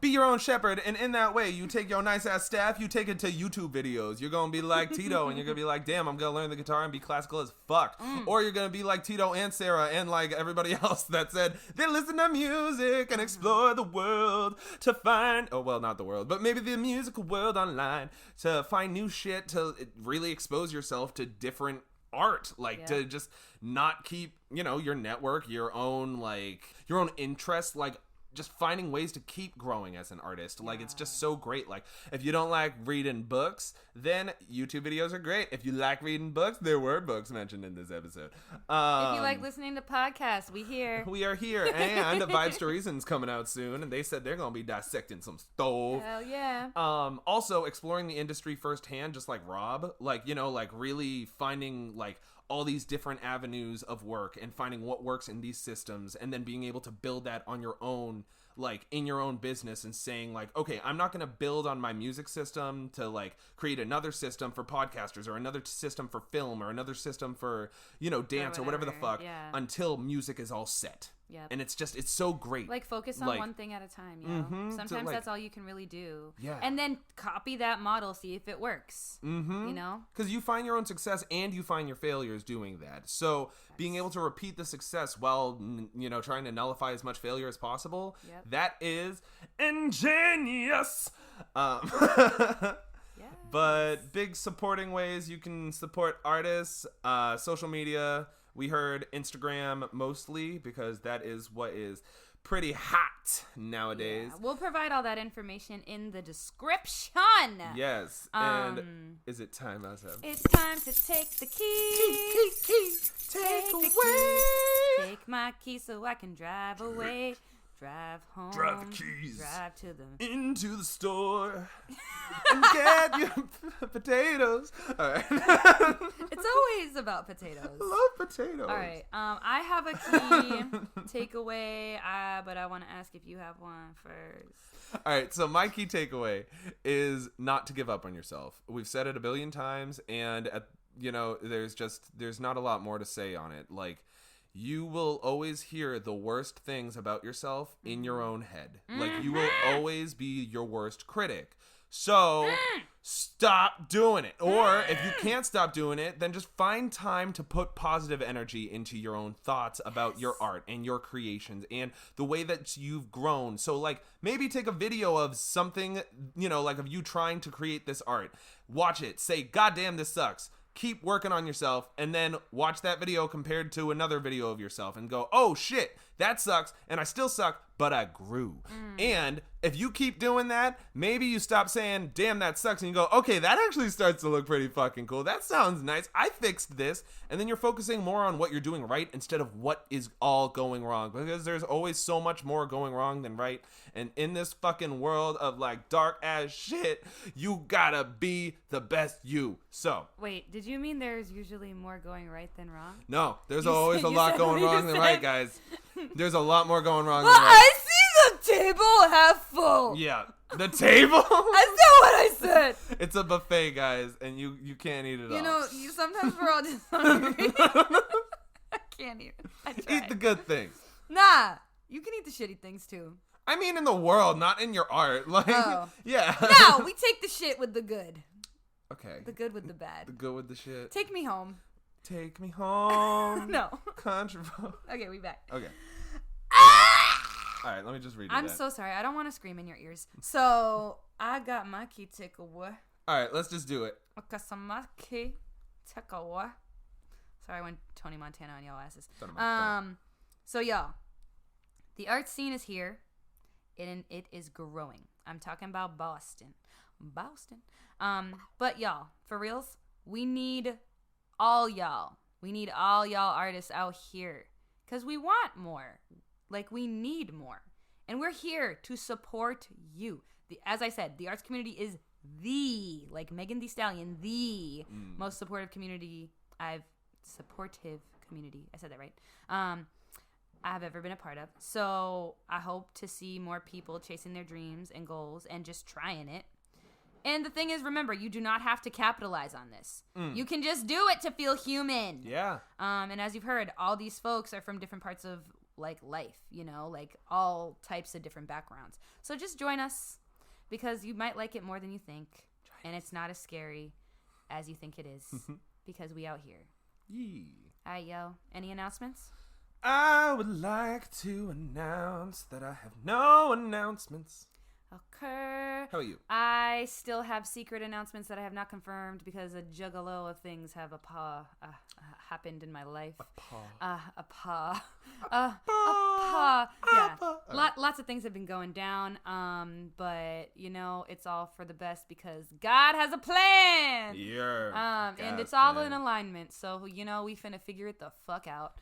S1: be your own shepherd, and in that way, you take your nice-ass staff, you take it to YouTube videos. You're gonna be like Tito, and you're gonna be like, damn, I'm gonna learn the guitar and be classical as fuck. Or you're gonna be like Tito and Sarah and like everybody else that said they listen to music and explore the world to find, oh, well, not the world, but maybe the musical world online to find new shit, to really expose yourself to different art, like to just not keep, you know, your network, your own interest, like just finding ways to keep growing as an artist. Like it's just so great. Like if you don't like reading books, then YouTube videos are great. If you like reading books, there were books mentioned in this episode.
S2: If you like listening to podcasts, we are here.
S1: And Vibes to Reason's coming out soon, and they said they're gonna be dissecting some stuff.
S2: Hell yeah.
S1: Also exploring the industry firsthand, just like Rob, like, you know, like really finding like all these different avenues of work and finding what works in these systems, and then being able to build that on your own, like in your own business, and saying like, okay, I'm not going to build on my music system to like create another system for podcasters or another system for film or another system for, you know, dance or whatever the fuck until music is all set. Yep. And it's so great.
S2: Like focus on one thing at a time, you know? Sometimes that's all you can really do. Yeah. And then copy that model, see if it works. You know? Because
S1: you find your own success and you find your failures doing that. So being able to repeat the success while, you know, trying to nullify as much failure as possible, that is ingenious. But big supporting ways you can support artists, social media. We heard Instagram mostly because that is what is pretty hot nowadays.
S2: Yeah, we'll provide all that information in the description.
S1: Yes. And is it time, Asaf?
S2: It's time to take the key. Take away. Take my key so I can drive away. Drive home.
S1: Drive the keys.
S2: Drive to
S1: into the store and get your potatoes. All right.
S2: It's always about potatoes.
S1: I love potatoes.
S2: All right. I have a key takeaway, but I want to ask if you have one first.
S1: All right. So my key takeaway is not to give up on yourself. We've said it a billion times, and you know, there's not a lot more to say on it. Like, you will always hear the worst things about yourself in your own head. Like, you will always be your worst critic. So stop doing it. Or if you can't stop doing it, then just find time to put positive energy into your own thoughts about your art and your creations and the way that you've grown. So like maybe take a video of something, you know, like of you trying to create this art. Watch it. Say, God damn, this sucks. Keep working on yourself, and then watch that video compared to another video of yourself and go, oh shit, that sucks, and I still suck, but I grew. And if you keep doing that, maybe you stop saying, damn, that sucks. And you go, okay, that actually starts to look pretty fucking cool. That sounds nice. I fixed this. And then you're focusing more on what you're doing right instead of what is all going wrong. Because there's always so much more going wrong than right. And in this fucking world of like dark ass shit, you gotta be the best you. So.
S2: Wait, did you mean there's usually more going right than wrong?
S1: No, there's
S2: You
S1: always
S2: said-
S1: a
S2: you
S1: lot
S2: said
S1: going
S2: what you
S1: wrong than
S2: said.
S1: right, guys. There's a lot more going wrong
S2: Well,
S1: than right.
S2: I see the table half full.
S1: Yeah, the table.
S2: That's not what I said.
S1: It's a buffet, guys, and you can't eat it all.
S2: You know, sometimes we're all just hungry. I can't eat it. I tried.
S1: Eat the good things.
S2: Nah, you can eat the shitty things too.
S1: I mean, in the world, not in your art. Like,
S2: Oh.
S1: yeah.
S2: No, we take the shit with the good.
S1: Okay.
S2: The good with the bad.
S1: The good with the shit.
S2: Take me home.
S1: Take me home.
S2: No.
S1: Controversial.
S2: Okay, we back.
S1: Okay. All right, let me just read it.
S2: I'm so sorry. I don't want to scream in your ears. So, I got my key takeaway.
S1: All right, let's just do it.
S2: Okasamaki takeaway. Sorry, I went Tony Montana on y'all asses.
S1: Tony Montana.
S2: So y'all, the art scene is here, and it is growing. I'm talking about Boston. But y'all, for reals, we need all y'all. We need all y'all artists out here, because we want more. Like, we need more. And we're here to support you. As I said, the arts community is like Megan Thee Stallion, the most supportive community I said that right. I've ever been a part of. So I hope to see more people chasing their dreams and goals and just trying it. And the thing is, remember, you do not have to capitalize on this. You can just do it to feel human.
S1: Yeah.
S2: And as you've heard, all these folks are from different parts of like life, you know, like all types of different backgrounds. So just join us, because you might like it more than you think. And it's not as scary as you think it is, because we out here.
S1: Yee.
S2: All right, yo. Any announcements?
S1: I would like to announce that I have no announcements.
S2: Okay.
S1: How are you?
S2: I still have secret announcements that I have not confirmed, because a juggalo of things have happened in my life. A paw. Yeah. Lots of things have been going down. But you know, it's all for the best, because God has a plan.
S1: Yeah.
S2: And it's all in alignment. So, you know, we finna figure it the fuck out.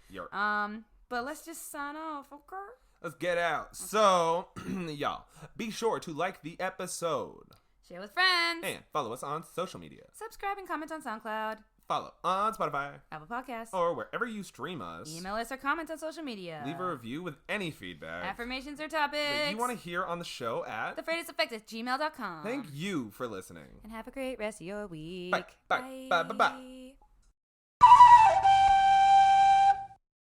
S2: But let's just sign off, okay?
S1: Let's get out. So, y'all, be sure to like the episode.
S2: Share with friends.
S1: And follow us on social media.
S2: Subscribe and comment on SoundCloud.
S1: Follow on Spotify.
S2: Apple Podcasts.
S1: Or wherever you stream us.
S2: Email us or comment on social media.
S1: Leave a review with any feedback
S2: Affirmations or topics
S1: that you want to hear on the show at
S2: thefreightesteffect@gmail.com.
S1: Thank you for listening.
S2: And have a great rest of your week.
S1: Bye. Bye. Bye. Bye. Bye.